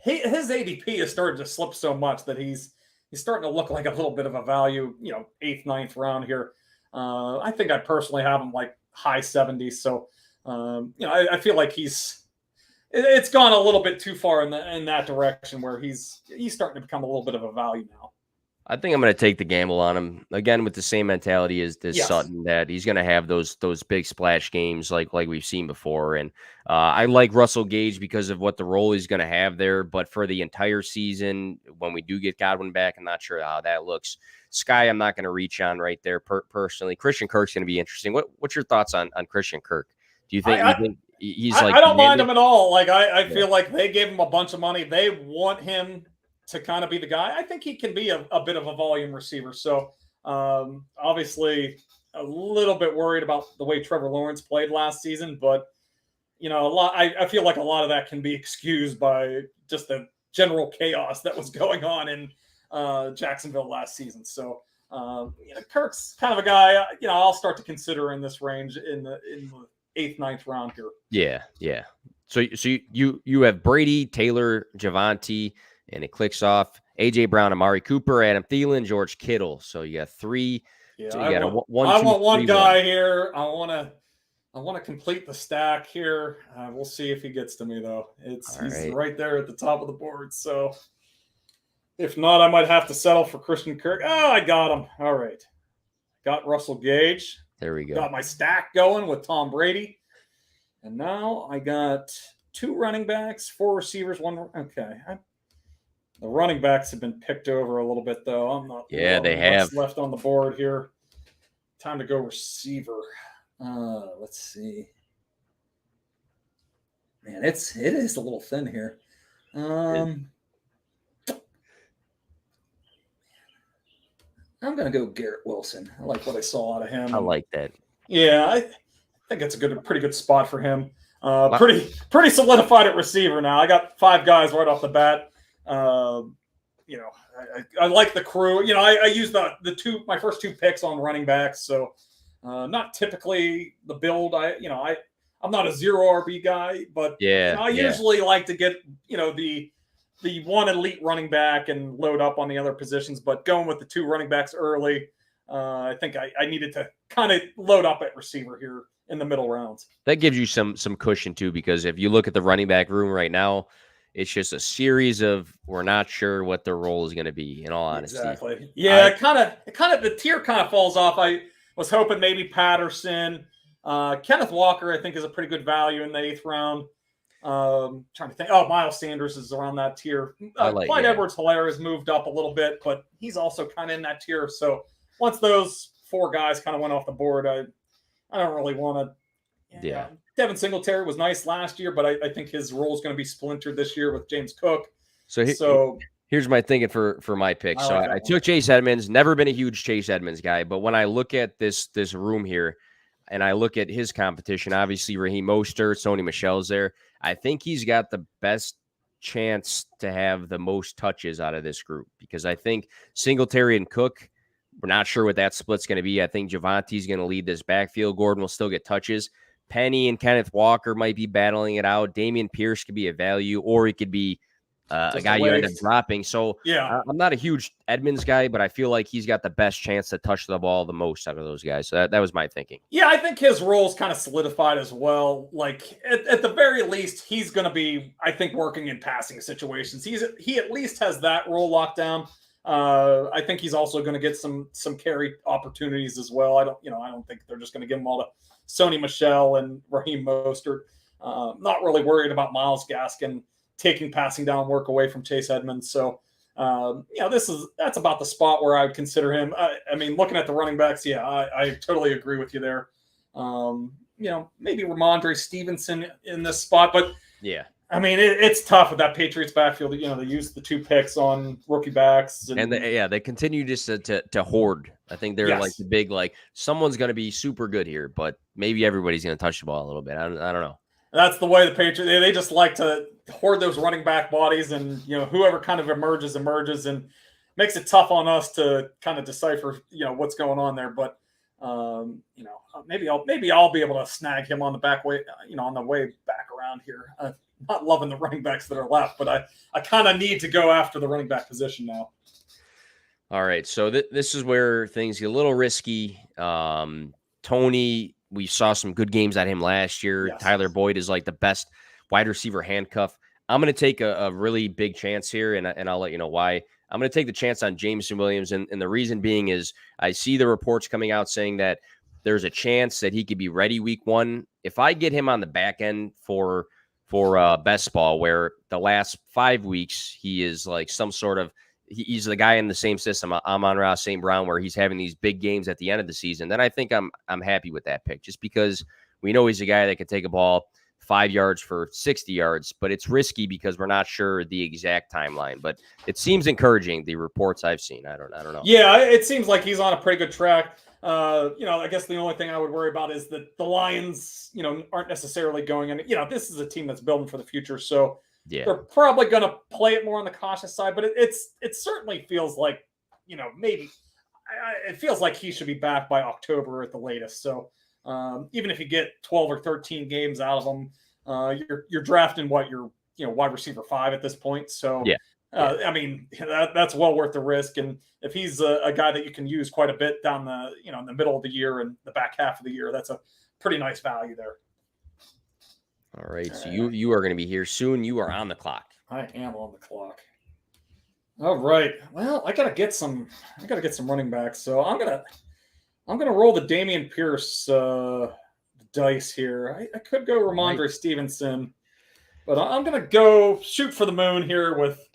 his ADP has started to slip so much that he's starting to look like a little bit of a value, 8th, 9th round here. I think I personally have him like high 70s. So, I feel like it's gone a little bit too far in that direction where he's starting to become a little bit of a value now. I think I'm going to take the gamble on him again with the same mentality as Sutton, that he's going to have those big splash games like we've seen before. And I like Russell Gage because of what the role he's going to have there. But for the entire season, when we do get Godwin back, I'm not sure how that looks. Sky, I'm not going to reach on right there personally. Christian Kirk's going to be interesting. What's your thoughts on Christian Kirk? Do you think he's like? I don't mind him at all. Like I feel like they gave him a bunch of money. They want him to kind of be the guy. I think he can be a bit of a volume receiver. So obviously a little bit worried about the way Trevor Lawrence played last season, but I feel like a lot of that can be excused by just the general chaos that was going on in Jacksonville last season. So Kirk's kind of a guy, I'll start to consider in this range in the 8th, 9th round here. Yeah. So you have Brady, Taylor, Javonte, and it clicks off AJ Brown, Amari Cooper, Adam Thielen, George Kittle. So you got 3. Yeah, so you I want one guy here. I want to complete the stack here. We'll see if he gets to me though. He's right there at the top of the board. So if not, I might have to settle for Christian Kirk. Oh, I got him. All right, got Russell Gage. There we go. Got my stack going with Tom Brady, and now I got 2 running backs, 4 receivers, 1. Okay. The running backs have been picked over a little bit, though. I'm not. Yeah, they have. Left on the board here. Time to go receiver. Let's see. Man, it is a little thin here. I'm gonna go Garrett Wilson. I like what I saw out of him. I like that. Yeah, I think it's a pretty good spot for him. Pretty solidified at receiver now. I got 5 guys right off the bat. I like the crew. I use my first 2 picks on running backs. So not typically the build. I'm not a 0 RB guy, but I usually like to get the one elite running back and load up on the other positions. But going with the 2 running backs early, I think I needed to kind of load up at receiver here in the middle rounds. That gives you some cushion too, because if you look at the running back room right now, It's just a series of we're not sure what their role is going to be, in all honesty. Exactly. Yeah, it kind of the tier kind of falls off. I was hoping maybe Patterson. Kenneth Walker, I think, is a pretty good value in the 8th round. Trying to think. Oh, Miles Sanders is around that tier. Clyde Edwards-Helaire has moved up a little bit, but he's also kind of in that tier. So once those 4 guys kind of went off the board, I don't really want to. Yeah. Devin Singletary was nice last year, but I think his role is going to be splintered this year with James Cook. So here's my thinking for my pick. I took Chase Edmonds. Never been a huge Chase Edmonds guy, but when I look at this room here, and I look at his competition, obviously Raheem Mostert, Sony Michel's there. I think he's got the best chance to have the most touches out of this group because I think Singletary and Cook, we're not sure what that split's going to be. I think Javonte's going to lead this backfield. Gordon will still get touches. Penny and Kenneth Walker might be battling it out. Dameon Pierce could be a value, or he could be a guy you end up dropping. So yeah, I'm not a huge Edmonds guy, but I feel like he's got the best chance to touch the ball the most out of those guys. So that was my thinking. Yeah, I think his role's kind of solidified as well. Like at the very least, he's going to be, I think, working in passing situations. He at least has that role locked down. I think he's also going to get some carry opportunities as well. I don't think they're just going to give him all to Sony Michel and Raheem Mostert. Not really worried about Myles Gaskin taking passing down work away from Chase Edmonds. So, that's about the spot where I would consider him. I mean, looking at the running backs, I totally agree with you there. Maybe Ramondre Stevenson in this spot, but yeah. I mean, it's tough with that Patriots backfield. They use the 2 picks on rookie backs. And they continue just to hoard. I think they're like the big, someone's going to be super good here, but maybe everybody's going to touch the ball a little bit. I don't know. That's the way the Patriots, they just like to hoard those running back bodies, and, whoever kind of emerges, and makes it tough on us to kind of decipher, what's going on there. But, maybe I'll be able to snag him on the back way, on the way back around here. Not loving the running backs that are left, but I kind of need to go after the running back position now. All right. So this is where things get a little risky. Tony, we saw some good games at him last year. Yes. Tyler Boyd is like the best wide receiver handcuff. I'm going to take a really big chance here, and I'll let you know why. I'm going to take the chance on Jameson Williams, and the reason being is I see the reports coming out saying that there's a chance that he could be ready week 1. If I get him on the back end for best ball, where the last 5 weeks he is like some sort of he's the guy in the same system, Amon-Ra St. Brown, where he's having these big games at the end of the season, then I think I'm happy with that pick, just because we know he's a guy that can take a ball 5 yards for 60 yards, but it's risky because we're not sure the exact timeline. But it seems encouraging, the reports I've seen. I don't know. Yeah, it seems like he's on a pretty good track. I guess the only thing I would worry about is that the Lions, aren't necessarily going in. This is a team that's building for the future, so they're probably going to play it more on the cautious side. But it certainly feels like, maybe it feels like he should be back by October at the latest. So even if you get 12 or 13 games out of him, you're drafting your wide receiver 5 at this point. So I mean, that's well worth the risk. And if he's a guy that you can use quite a bit down the, in the middle of the year and the back half of the year, that's a pretty nice value there. All right. So you are going to be here soon. You are on the clock. I am on the clock. All right. Well, I gotta get some running backs. So I'm gonna roll the Dameon Pierce dice here. I could go Ramondre Stevenson, but I'm gonna go shoot for the moon here with.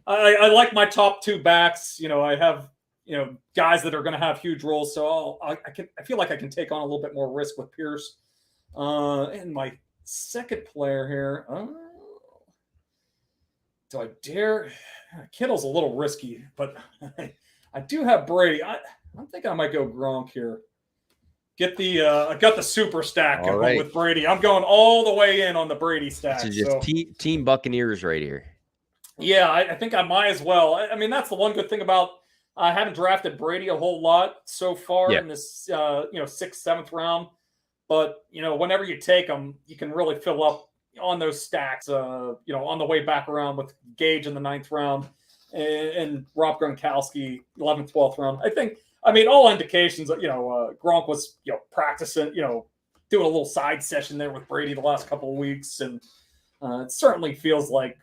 I like my top 2 backs. I have guys that are going to have huge roles, so I feel like I can take on a little bit more risk with Pierce. And my second player here, do I dare? Kittle's a little risky, but I do have Brady. I think I might go Gronk here. I got the super stack going with Brady. I'm going all the way in on the Brady stack. This is just team Buccaneers right here. Yeah, I think I might as well. I mean, that's the one good thing about I haven't drafted Brady a whole lot so far in this 6th, 7th round. But, whenever you take them, you can really fill up on those stacks, on the way back around with Gage in the 9th round and Rob Gronkowski, 11th, 12th round. I mean, all indications, Gronk was, practicing, doing a little side session there with Brady the last couple of weeks. And it certainly feels like,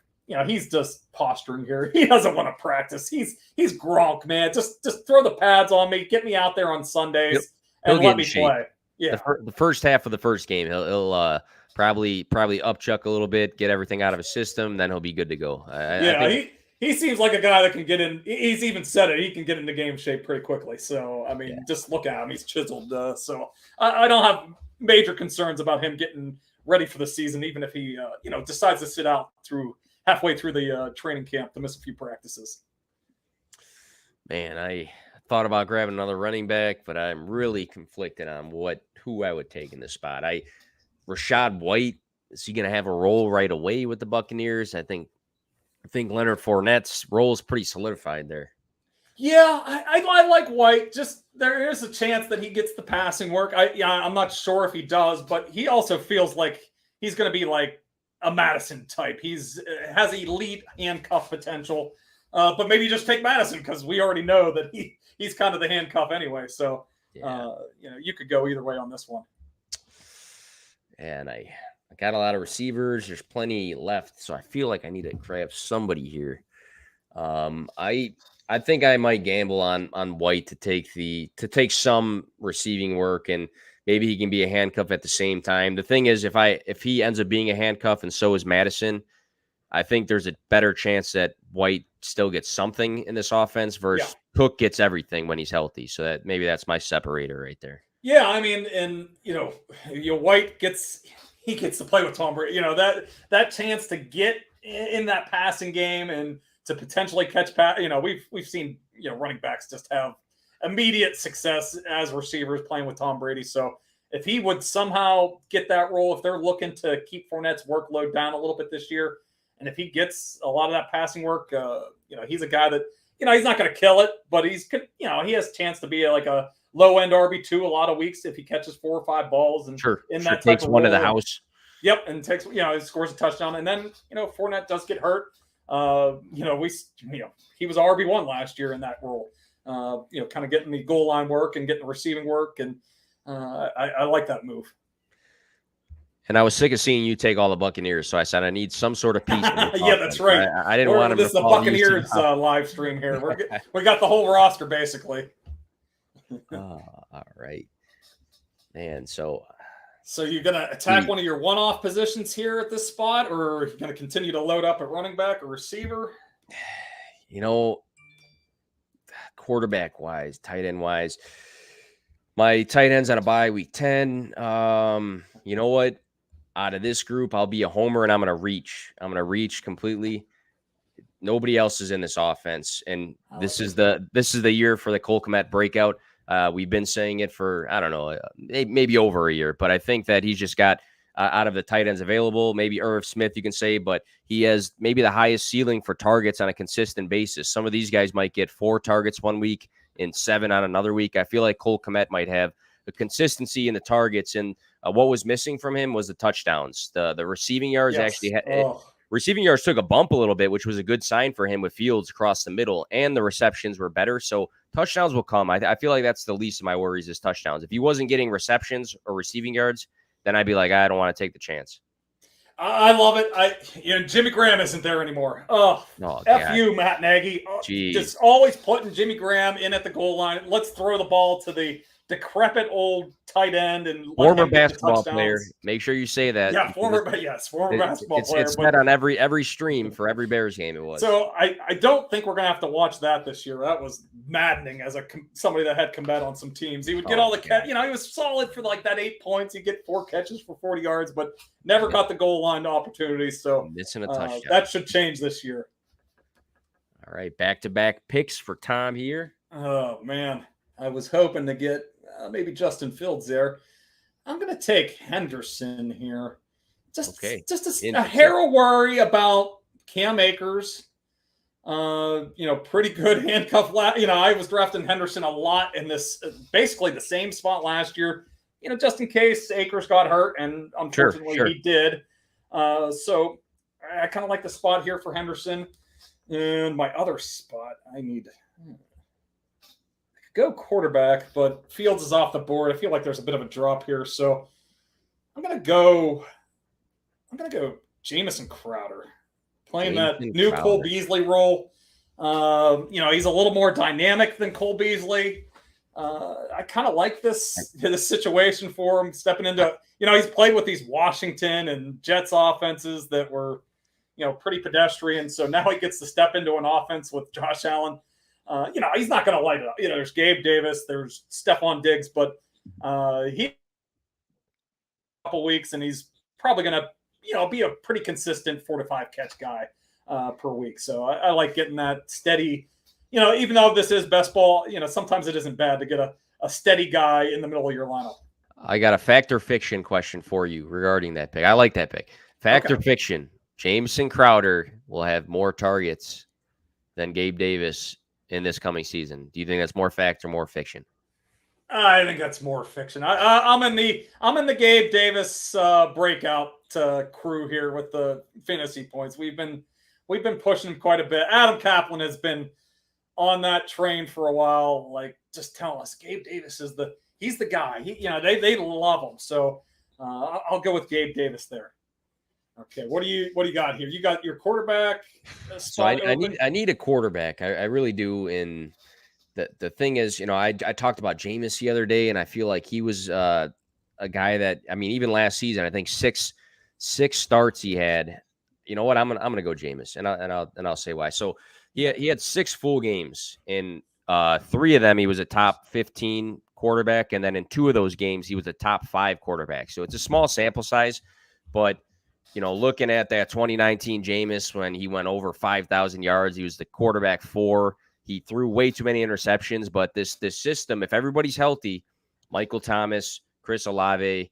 he's just posturing here. He doesn't want to practice. He's Gronk, man. Just throw the pads on me. Get me out there on Sundays and let me play. Yeah. The first half of the first game, he'll probably upchuck a little bit, get everything out of his system, then he'll be good to go. I think he seems like a guy that can get in. He's even said it. He can get into game shape pretty quickly. So, I mean, just look at him. He's chiseled. So I don't have major concerns about him getting ready for the season, even if he, decides to sit out halfway through the training camp to miss a few practices. Man, I thought about grabbing another running back, but I'm really conflicted on who I would take in this spot. Rachaad White, is he going to have a role right away with the Buccaneers? I think Leonard Fournette's role is pretty solidified there. Yeah, I like White. Just there is a chance that he gets the passing work. I'm not sure if he does, but he also feels like he's going to be like a Madison type. Has elite handcuff potential, but maybe just take Madison because we already know that he's kind of the handcuff anyway. So you could go either way on this one. And I got a lot of receivers. There's plenty left, so I feel like I need to grab somebody here. I think I might gamble on White to take some receiving work, and maybe he can be a handcuff at the same time. The thing is, if he ends up being a handcuff and so is Madison, I think there's a better chance that White still gets something in this offense versus Cook gets everything when he's healthy. So that's my separator right there. Yeah, I mean, and White gets to play with Tom Brady. That chance to get in that passing game and to potentially catch pass. We've seen running backs just have immediate success as receivers playing with Tom Brady. So if he would somehow get that role, if they're looking to keep Fournette's workload down a little bit this year, and if he gets a lot of that passing work, he's a guy that he's not going to kill it, but he has a chance to be like a low-end RB2 a lot of weeks if he catches 4 or 5 balls and that takes one to the house. Yep, and takes he scores a touchdown, and then Fournette does get hurt. He was RB1 last year in that role. Kind of getting the goal line work and getting the receiving work, and I like that move. And I was sick of seeing you take all the Buccaneers, so I said I need some sort of piece. Yeah, that's right. I didn't want him. This is the Buccaneers live stream here. We got the whole roster basically. All right, man. So you're gonna attack one of your one-off positions here at this spot, or are you gonna continue to load up at running back or receiver? Quarterback wise, tight end wise, my tight end's on a bye week 10. You know what? Out of this group, I'll be a homer and I'm gonna reach. I'm gonna reach completely. Nobody else is in this offense, and this is the year for the Cole Kmet breakout. We've been saying it for, I don't know, maybe over a year, but I think that he's just got out of the tight ends available, maybe Irv Smith, you can say, but he has maybe the highest ceiling for targets on a consistent basis. Some of these guys might get 4 targets one week and 7 on another week. I feel like Cole Kmet might have the consistency in the targets, and what was missing from him was the touchdowns. The receiving yards receiving yards took a bump a little bit, which was a good sign for him with Fields across the middle, and the receptions were better. So touchdowns will come. I feel like that's the least of my worries is touchdowns. If he wasn't getting receptions or receiving yards, then I'd be like, I don't want to take the chance. I love it. Jimmy Graham isn't there anymore. F you, Matt Nagy. Just always putting Jimmy Graham in at the goal line. Let's throw the ball to the decrepit old tight end and former basketball player. Make sure you say that. Yeah, former basketball player. It's said on every stream for every Bears game. It was. So I don't think we're gonna have to watch that this year. That was maddening as somebody that had Kmet on some teams. He would get all the catch. He was solid for like that 8 points. He'd get 4 catches for 40 yards, but never got the goal line opportunities. So missing a touchdown. That should change this year. All right, back-to-back picks for Tom here. Oh man, I was hoping to get maybe Justin Fields there. I'm going to take Henderson here. Just a hair of worry about Cam Akers. Pretty good handcuff. I was drafting Henderson a lot in this, basically the same spot last year, just in case Akers got hurt, and unfortunately he did. So I kind of like the spot here for Henderson. And my other spot, I need go quarterback, but Fields is off the board. I feel like there's a bit of a drop here, so I'm gonna go Jamison Crowder. playing that Jameson new Crowder. Cole Beasley role. He's a little more dynamic than Cole Beasley. I kind of like this situation for him, stepping into, he's played with these Washington and Jets offenses that were, pretty pedestrian. So now he gets to step into an offense with Josh Allen. He's not going to light it up. There's Gabe Davis, there's Stephon Diggs, but he a couple weeks and he's probably going to, be a pretty consistent 4 to 5 catch guy per week. So I like getting that steady, even though this is best ball, sometimes it isn't bad to get a steady guy in the middle of your lineup. I got a fact or fiction question for you regarding that pick. I like that pick. Fact or fiction, Jameson Crowder will have more targets than Gabe Davis in this coming season. Do you think that's more fact or more fiction? I think that's more fiction. I'm in the Gabe Davis breakout crew here with the fantasy points. We've been pushing quite a bit. Adam Kaplan has been on that train for a while, like just telling us Gabe Davis he's the guy. They love him. So I'll go with Gabe Davis there. Okay, what do you got here? You got your quarterback. So I need a quarterback. I really do. And the thing is, I talked about Jameis the other day, and I feel like he was a guy that, even last season, I think six starts he had. You know what? I'm gonna go Jameis, and I'll say why. So he had 6 full games. In 3 of them, he was a top 15 quarterback, and then in 2 of those games, he was a top 5 quarterback. So it's a small sample size, but looking at that 2019 Jameis when he went over 5,000 yards, he was the quarterback 4. He threw way too many interceptions, but this system, if everybody's healthy, Michael Thomas, Chris Olave,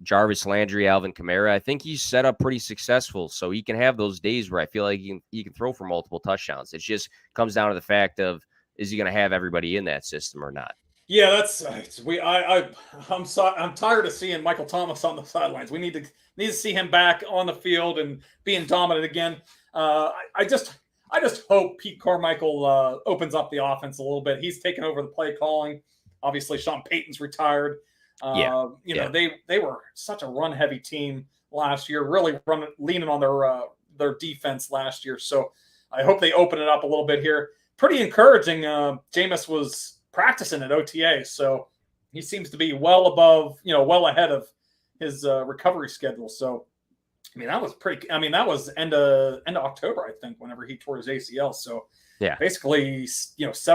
Jarvis Landry, Alvin Kamara, I think he's set up pretty successful. So he can have those days where I feel like he can throw for multiple touchdowns. It just comes down to the fact of, is he going to have everybody in that system or not? Yeah, that's I'm tired of seeing Michael Thomas on the sidelines. We need to see him back on the field and being dominant again. I just hope Pete Carmichael opens up the offense a little bit. He's taken over the play calling. Obviously, Sean Payton's retired. They were such a run heavy team last year, really leaning on their defense last year. So I hope they open it up a little bit here. Pretty encouraging. Jameis was practicing at OTA, so he seems to be well ahead of his recovery schedule. So that was end of October, I think, whenever he tore his ACL. So basically,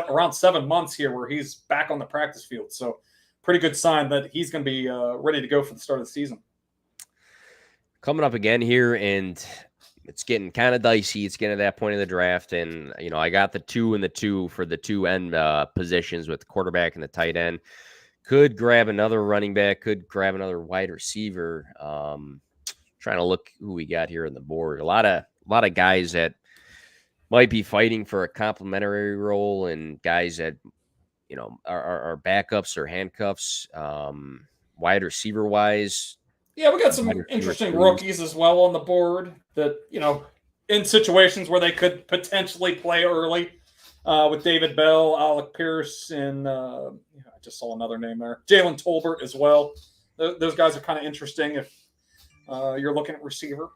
around 7 months here where he's back on the practice field. So pretty good sign that he's going to be ready to go for the start of the season. Coming up again here, and it's getting kind of dicey. It's getting to that point of the draft, and I got the 2 and the 2 for the 2 end positions with the quarterback and the tight end. Could grab another running back. Could grab another wide receiver. Trying to look who we got here on the board. A lot of guys that might be fighting for a complimentary role, and guys that are backups or handcuffs. Wide receiver wise. Yeah, we got some interesting rookies as well on the board that, in situations where they could potentially play early with David Bell, Alec Pierce, and I just saw another name there, Jalen Tolbert as well. Those guys are kind of interesting if you're looking at receiver.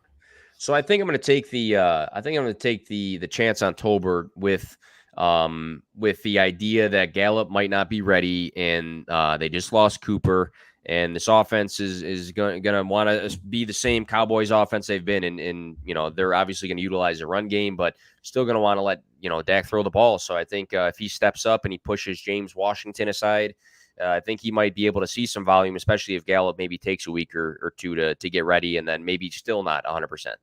So I think I'm going to take the chance on Tolbert with the idea that Gallup might not be ready, and they just lost Cooper. And this offense is going to want to be the same Cowboys offense they've been. And they're obviously going to utilize a run game, but still going to want to let, Dak throw the ball. So I think if he steps up and he pushes James Washington aside, I think he might be able to see some volume, especially if Gallup maybe takes a week or 2 to get ready, and then maybe still not 100%.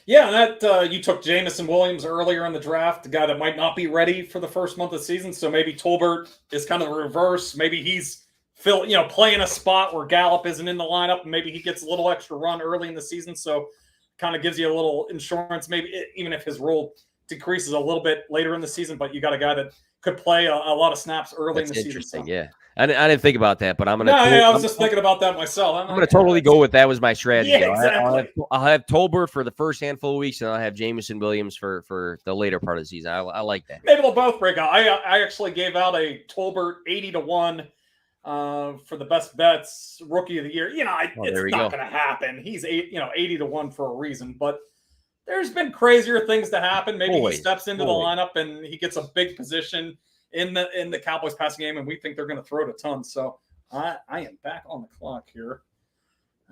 Yeah, that you took Jameson Williams earlier in the draft, the guy that might not be ready for the first month of the season. So maybe Tolbert is kind of the reverse. Maybe he's playing a spot where Gallup isn't in the lineup, and maybe he gets a little extra run early in the season. So kind of gives you a little insurance, maybe even if his role decreases a little bit later in the season, but you got a guy that could play a lot of snaps early in the season. Interesting, so. Yeah. I didn't think about that, but I'm going to. I was just thinking about that myself. I'm going to totally go with that was my strategy. Yeah, exactly. I'll have Tolbert for the first handful of weeks, and I'll have Jameson Williams for the later part of the season. I like that. Maybe they'll both break out. I actually gave out a Tolbert 80-1 for the best bets rookie of the year. It's not going to happen. He's 80-1 for a reason, but there's been crazier things to happen. Maybe he steps into the always. lineup and he gets a big position in the Cowboys passing game, and we think they're going to throw it a ton. So I am back on the clock here.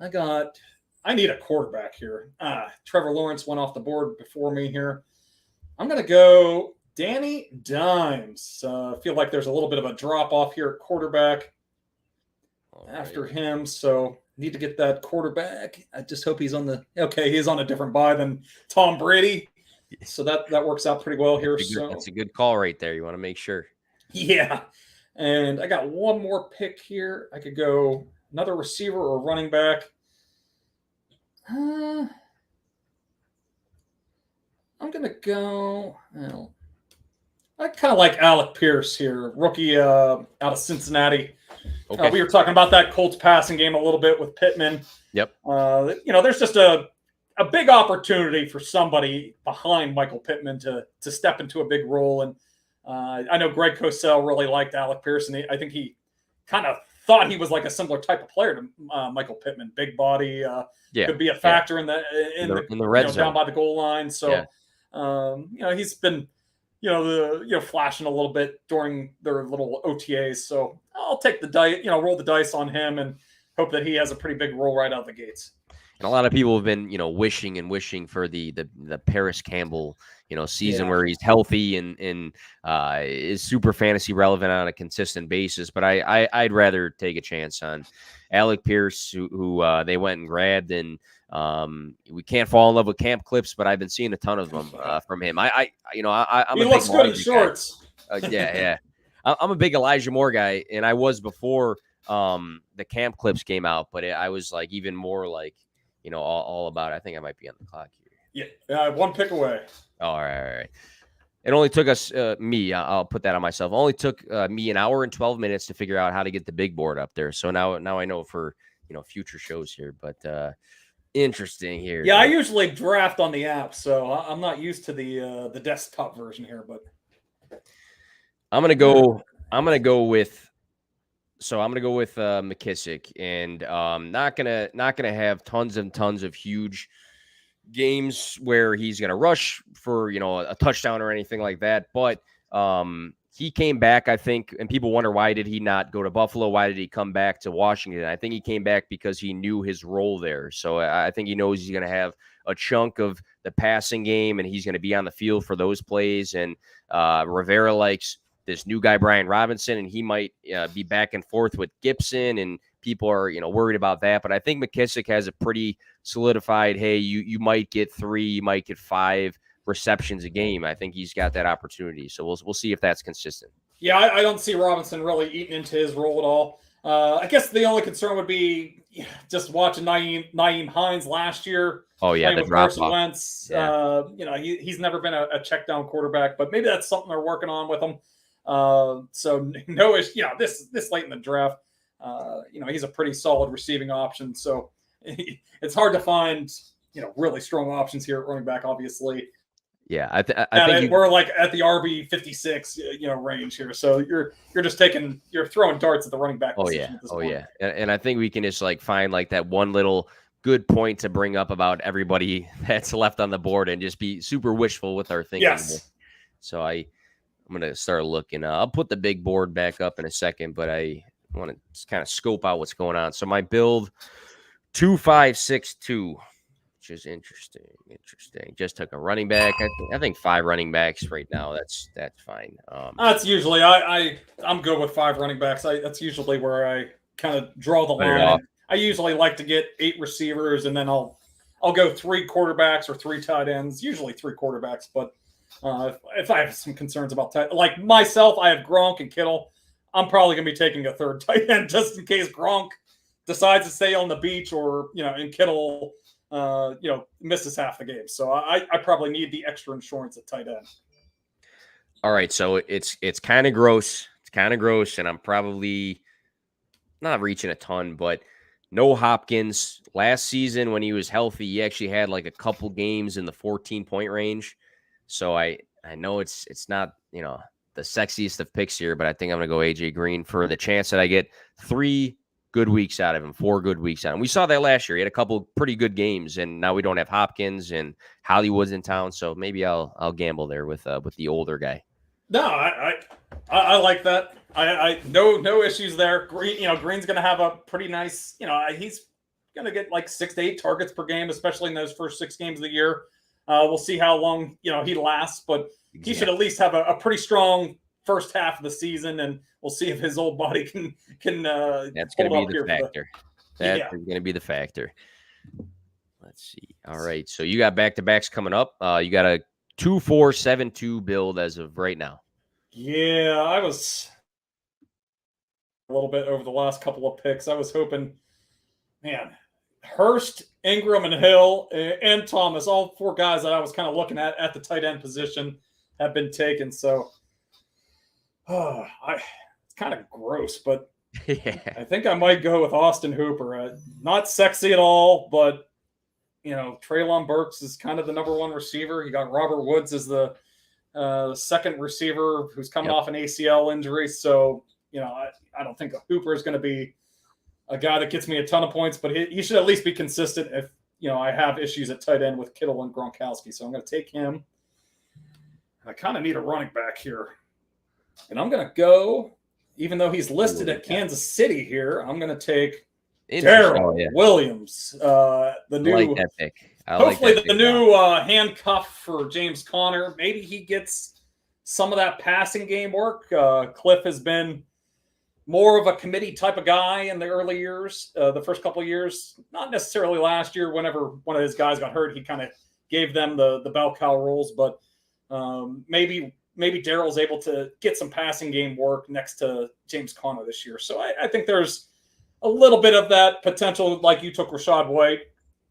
I need a quarterback here. Trevor Lawrence went off the board before me here. I'm going to go Danny Dimes. I feel like there's a little bit of a drop off here at quarterback after him. So need to get that quarterback. I just hope he's on he's on a different bye than Tom Brady. So that works out pretty well here. That's a good call right there. You want to make sure. Yeah. And I got one more pick here. I could go another receiver or running back. I'm going to go. I kind of like Alec Pierce here, rookie out of Cincinnati. Okay. We were talking about that Colts passing game a little bit with Pittman. Yep. There's just a big opportunity for somebody behind Michael Pittman to step into a big role. And I know Greg Cosell really liked Alec Pierce, and I think he kind of thought he was like a similar type of player to Michael Pittman, big body, could be a factor in the red zone down by the goal line. So, he's been, flashing a little bit during their little OTAs. So I'll take the dice, roll the dice on him and hope that he has a pretty big role right out the gates. And a lot of people have been, wishing for the Paris Campbell, season where he's healthy and is super fantasy relevant on a consistent basis. But I'd rather take a chance on Alec Pierce, who they went and grabbed. And we can't fall in love with camp clips, but I've been seeing a ton of them from him. I'm he looks good in shorts. I'm a big Elijah Moore guy, and I was before the camp clips came out. But I was like even more like, all about it. I think I might be on the clock here. Yeah, one pick away. All right. It only took us, I'll put that on myself. It only took me an hour and 12 minutes to figure out how to get the big board up there. So now I know for, future shows here. But interesting here. Yeah, I usually draft on the app, so I'm not used to the desktop version here. But I'm gonna go with McKissick, and not gonna have tons and tons of huge games where he's gonna rush for a touchdown or anything like that. But he came back, I think, and people wonder why did he not go to Buffalo? Why did he come back to Washington? I think he came back because he knew his role there. So I think he knows he's gonna have a chunk of the passing game, and he's gonna be on the field for those plays. And Rivera likes this new guy, Brian Robinson, and he might be back and forth with Gibson, and people are, worried about that. But I think McKissick has a pretty solidified, hey, you might get 3, you might get 5 receptions a game. I think he's got that opportunity. So we'll see if that's consistent. Yeah, I don't see Robinson really eating into his role at all. I guess the only concern would be just watching Nyheim Hines last year. Oh, yeah, the drop off. Wentz. Yeah. He's never been a check down quarterback, but maybe that's something they're working on with him. So no issue. This late in the draft, he's a pretty solid receiving option. So it's hard to find, really strong options here at running back, obviously. Yeah, I think we're like at the RB 56, range here. So you're throwing darts at the running back. Yeah. And I think we can just find that one little good point to bring up about everybody that's left on the board and just be super wishful with our thinking. Yes. So I'm going to start looking. I'll put the big board back up in a second, but I want to kind of scope out what's going on. So my build 2-5-6-2, which is interesting. Just took a running back. I think 5 running backs right now. That's fine. That's usually I'm good with 5 running backs. That's usually where I kind of draw the line. I usually like to get 8 receivers, and then I'll go 3 quarterbacks or 3 tight ends. Usually 3 quarterbacks, but if I have some concerns about like myself, I have Gronk and Kittle. I'm probably going to be taking a 3rd tight end just in case Gronk decides to stay on the beach, or and Kittle misses half the game. So I probably need the extra insurance at tight end. All right, so it's kind of gross. It's kind of gross, and I'm probably not reaching a ton, but no Hopkins. Last season when he was healthy, he actually had a couple games in the 14-point range. So I know it's not, the sexiest of picks here, but I think I'm going to go AJ Green for the chance that I get 3 good weeks out of him, 4 good weeks out of him. We saw that last year. He had a couple pretty good games, and now we don't have Hopkins and Hollywood's in town, so maybe I'll gamble there with the older guy. No, I like that. I no issues there. Green's going to have a pretty nice. He's going to get like 6 to 8 targets per game, especially in those first 6 games of the year. We'll see how long he lasts, but he should at least have a pretty strong first half of the season, and we'll see if his old body can. That's going to be the factor. That's going to be the factor. Let's see. All right, so you got back-to-backs coming up. You got a 2-4-7-2 build as of right now. Yeah, I was a little bit over the last couple of picks. I was hoping, man, Hurst, Ingram, and Hill, and Thomas, all 4 guys that I was kind of looking at the tight end position have been taken. So, it's kind of gross, but I think I might go with Austin Hooper. Not sexy at all, but Treylon Burks is kind of the number 1 receiver. You got Robert Woods as the second receiver who's coming off an ACL injury. So, I don't think Hooper is going to be a guy that gets me a ton of points, but he should at least be consistent if, I have issues at tight end with Kittle and Gronkowski. So I'm going to take him. I kind of need a running back here. And I'm going to go, even though he's listed at Kansas City here, I'm going to take Daryl Williams, the new. I like that pick. Hopefully, the new handcuff for James Conner. Maybe he gets some of that passing game work. Cliff has been more of a committee type of guy in the early years, the first couple of years. Not necessarily last year. Whenever one of his guys got hurt, he kind of gave them the bell cow roles. But maybe Daryl's able to get some passing game work next to James Conner this year. So I think there's a little bit of that potential, like you took Rachaad White.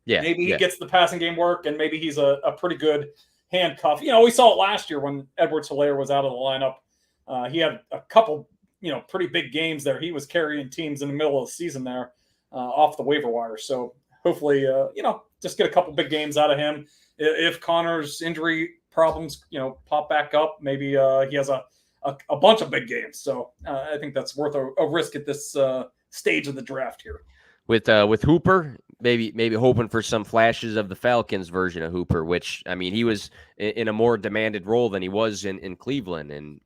Yeah, maybe he gets the passing game work, and maybe he's a pretty good handcuff. We saw it last year when Edwards-Helaire was out of the lineup. He had a couple, pretty big games there. He was carrying teams in the middle of the season there off the waiver wire. So hopefully, just get a couple big games out of him. If Connor's injury problems, pop back up, maybe he has a bunch of big games. So I think that's worth a risk at this stage of the draft here. With Hooper, maybe hoping for some flashes of the Falcons version of Hooper, which, I mean, he was in a more demanded role than he was in Cleveland. And,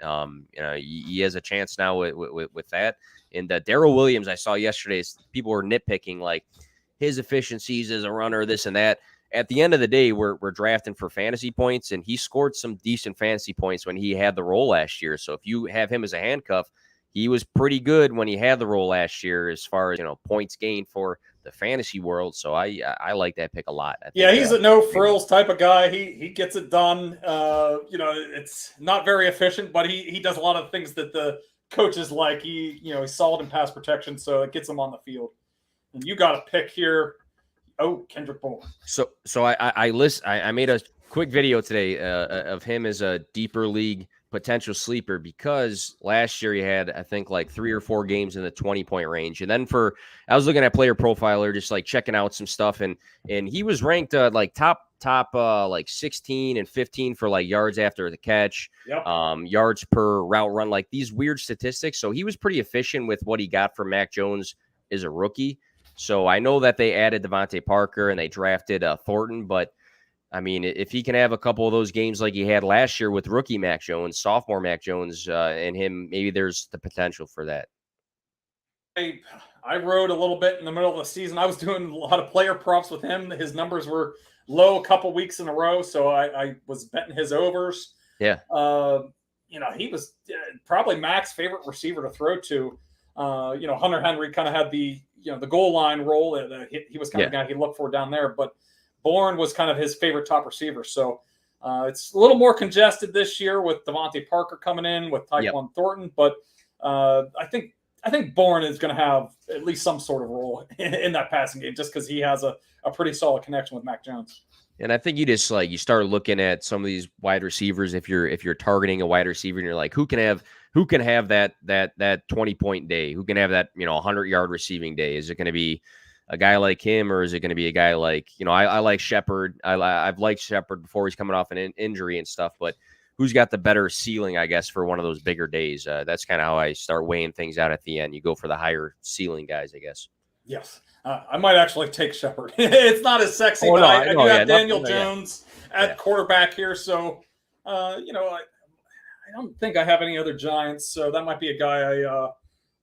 he has a chance now with that. And Daryl Williams, I saw yesterday, people were nitpicking like his efficiencies as a runner, this and that. At the end of the day, we're drafting for fantasy points, and he scored some decent fantasy points when he had the role last year. So if you have him as a handcuff, he was pretty good when he had the role last year as far as, points gained for the fantasy world. So I like that pick a lot. He's a no frills type of guy. He gets it done. It's not very efficient, but he does a lot of things that the coaches like. He's solid in pass protection, so it gets him on the field. And you got a pick here. Oh, Kendrick Bourne. So I made a quick video today of him as a deeper league potential sleeper, because last year he had, I think, like 3 or 4 games in the 20-point range. And then I was looking at Player Profiler, just like checking out some stuff, and he was ranked like top like 16 and 15 for like yards after the catch, yards per route run, like these weird statistics. So he was pretty efficient with what he got from Mac Jones as a rookie. So I know that they added Devontae Parker and they drafted Thornton, but I mean, if he can have a couple of those games like he had last year with rookie Mac Jones, sophomore Mac Jones, and him, maybe there's the potential for that. I rode a little bit in the middle of the season. I was doing a lot of player props with him. His numbers were low a couple weeks in a row, so I was betting his overs. Yeah. He was probably Mac's favorite receiver to throw to. Hunter Henry kind of had the goal line role. He was kind of the guy he looked for down there, but Bourne was kind of his favorite top receiver. So it's a little more congested this year with Devontae Parker coming in with Tyquan Thornton, but I think Bourne is going to have at least some sort of role in that passing game, just because he has a pretty solid connection with Mac Jones. And I think you start looking at some of these wide receivers. If you're targeting a wide receiver and you're like, who can have that 20-point day? Who can have that 100-yard receiving day? Is it going to be a guy like him, or is it going to be a guy like I like Shepard? I've liked Shepard before he's coming off an injury and stuff. But who's got the better ceiling, I guess, for one of those bigger days. That's kind of how I start weighing things out at the end. You go for the higher ceiling guys, I guess. Yes. I might actually take Shepard. It's not as sexy, but I do have Daniel Jones at quarterback here. So, I don't think I have any other Giants. So that might be a guy I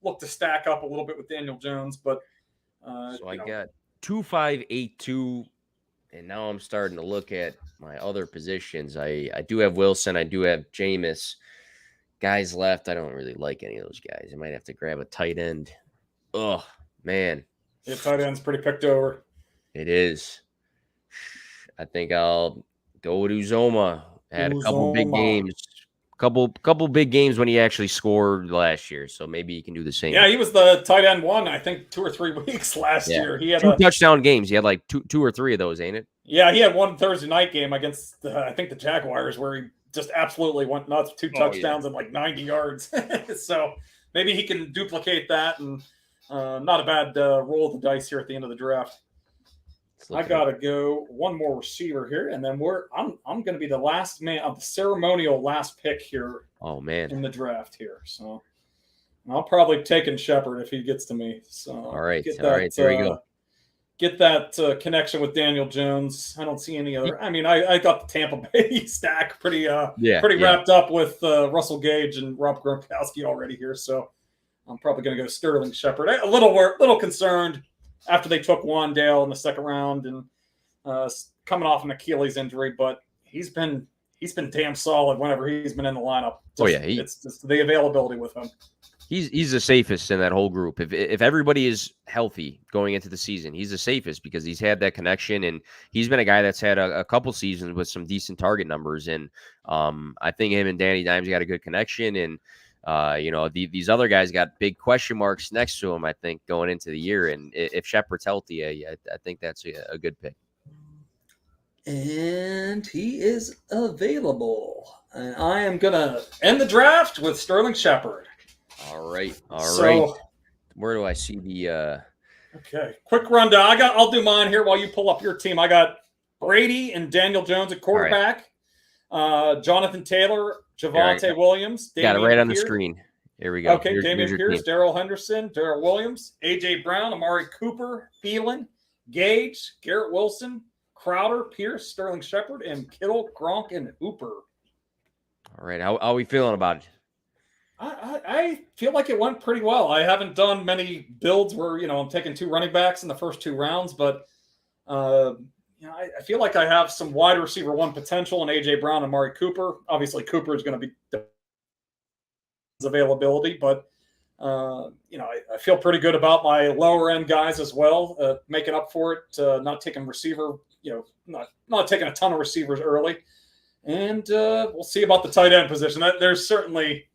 look to stack up a little bit with Daniel Jones. But so I got 2-5-8-2, and now I'm starting to look at my other positions. I do have Wilson. I do have Jameis. Guys left, I don't really like any of those guys. I might have to grab a tight end. Oh, man. Yeah, tight end's pretty picked over. It is. I think I'll go with Uzoma. Had a couple big games. Couple big games when he actually scored last year, so maybe he can do the same. Yeah, he was the tight end one, I think, 2 or 3 weeks last year. He had 2 touchdown games. He had like two or three of those, ain't it? Yeah, he had one Thursday night game against, I think, the Jaguars, where he just absolutely went nuts. 2 touchdowns and like 90 yards. So maybe he can duplicate that, and not a bad roll of the dice here at the end of the draft. I gotta go one more receiver here, and then I'm gonna be the last man of the ceremonial last pick here. Oh man, in the draft here, so I'll probably take in Shepard if he gets to me. So all right, there you go. Get that connection with Daniel Jones. I don't see any other. I mean, I got the Tampa Bay stack pretty wrapped up with Russell Gage and Rob Gronkowski already here, so I'm probably gonna go Sterling Shepard. A little concerned after they took Wandale in the second round and coming off an Achilles injury, but he's been damn solid whenever he's been in the lineup. It's just the availability with him. He's the safest in that whole group. If everybody is healthy going into the season, he's the safest because he's had that connection, and he's been a guy that's had a couple seasons with some decent target numbers. And I think him and Danny Dimes got a good connection, and these other guys got big question marks next to him, I think, going into the year. And if Shepard's healthy, I think that's a good pick. And he is available. And I am going to end the draft with Sterling Shepard. All right. Right. Where do I see the Okay. Quick rundown. I'll do mine here while you pull up your team. I got Brady and Daniel Jones at quarterback. Right. Jonathan Taylor, Javonte Williams. Got it right on the screen. Here we go. Okay, Dameon Pierce, Daryl Henderson, Daryl Williams, A.J. Brown, Amari Cooper, Thielen, Gage, Garrett Wilson, Crowder, Pierce, Sterling Shepard, and Kittle, Gronk, and Hooper. All right, how are we feeling about it? I feel like it went pretty well. I haven't done many builds where, I'm taking 2 running backs in the first 2 rounds, but I feel like I have some wide receiver 1 potential in A.J. Brown and Amari Cooper. Obviously, Cooper is going to be availability, but I feel pretty good about my lower end guys as well, making up for it, not taking receiver, not taking a ton of receivers early, and we'll see about the tight end position. There's certainly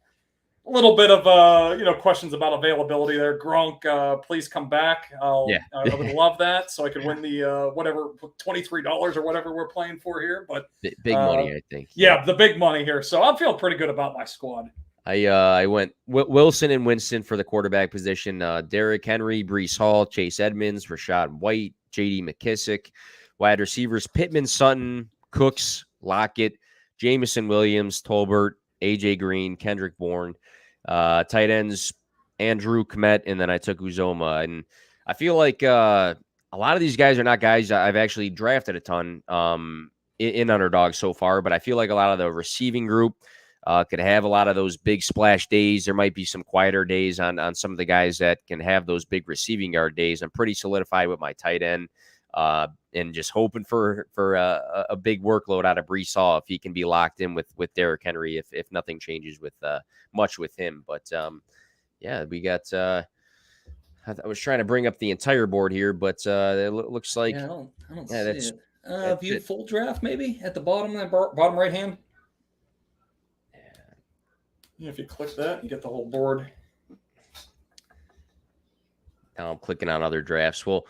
a little bit of questions about availability there. Gronk, please come back. I would love that, so I could win the whatever $23 or whatever we're playing for here. But big money, I think. Yeah, the big money here. So I'm feeling pretty good about my squad. I went Wilson and Winston for the quarterback position. Derrick Henry, Breece Hall, Chase Edmonds, Rashad White, J.D. McKissick. Wide receivers: Pittman, Sutton, Cooks, Lockett, Jameson Williams, Tolbert, A.J. Green, Kendrick Bourne. Tight ends: Andrew Kmet, and then I took Uzoma. And I feel like a lot of these guys are not guys I've actually drafted a ton in Underdog so far, but I feel like a lot of the receiving group could have a lot of those big splash days. There might be some quieter days on some of the guys that can have those big receiving yard days. I'm pretty solidified with my tight end and just hoping for a big workload out of Breece Hall if he can be locked in with Derrick Henry if nothing changes with much with him. But we got I was trying to bring up the entire board here, but it looks like I don't see it. View full draft maybe at the bottom right hand. Yeah, if you click that, you get the whole board. Now I'm clicking on other drafts. Well,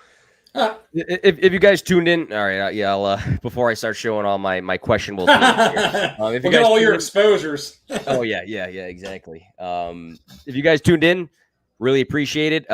if you guys tuned in, all right, I'll before I start showing all my questionable teams here, if you got all your exposures. Oh yeah, exactly. If you guys tuned in, Really appreciate it.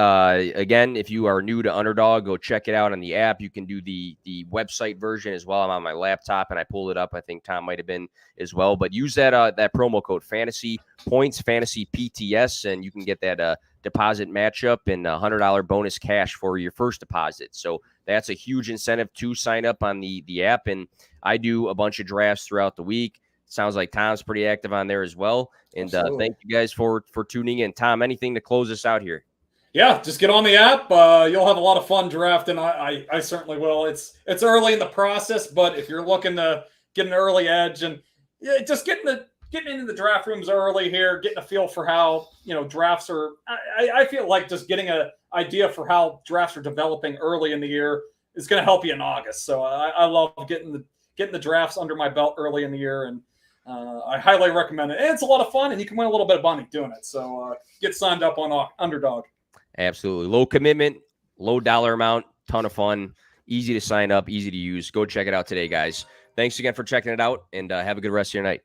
Again, if you are new to Underdog, go check it out on the app. You can do the website version as well. I'm on my laptop and I pulled it up. I think Tom might have been as well. But use that promo code Fantasy Points, Fantasy PTS, and you can get that deposit matchup and $100 bonus cash for your first deposit. So that's a huge incentive to sign up on the app. And I do a bunch of drafts throughout the week. Sounds like Tom's pretty active on there as well. And thank you guys for tuning in. Tom, anything to close us out here? Yeah, just get on the app. You'll have a lot of fun drafting. I certainly will. It's early in the process, but if you're looking to get an early edge and just getting into the draft rooms early here, getting a feel for how drafts are. I feel like just getting an idea for how drafts are developing early in the year is going to help you in August. So I love getting the drafts under my belt early in the year, and I highly recommend it. And it's a lot of fun, and you can win a little bit of money doing it. So get signed up on Underdog. Absolutely. Low commitment, low dollar amount, ton of fun, easy to sign up, easy to use. Go check it out today, guys. Thanks again for checking it out, and have a good rest of your night.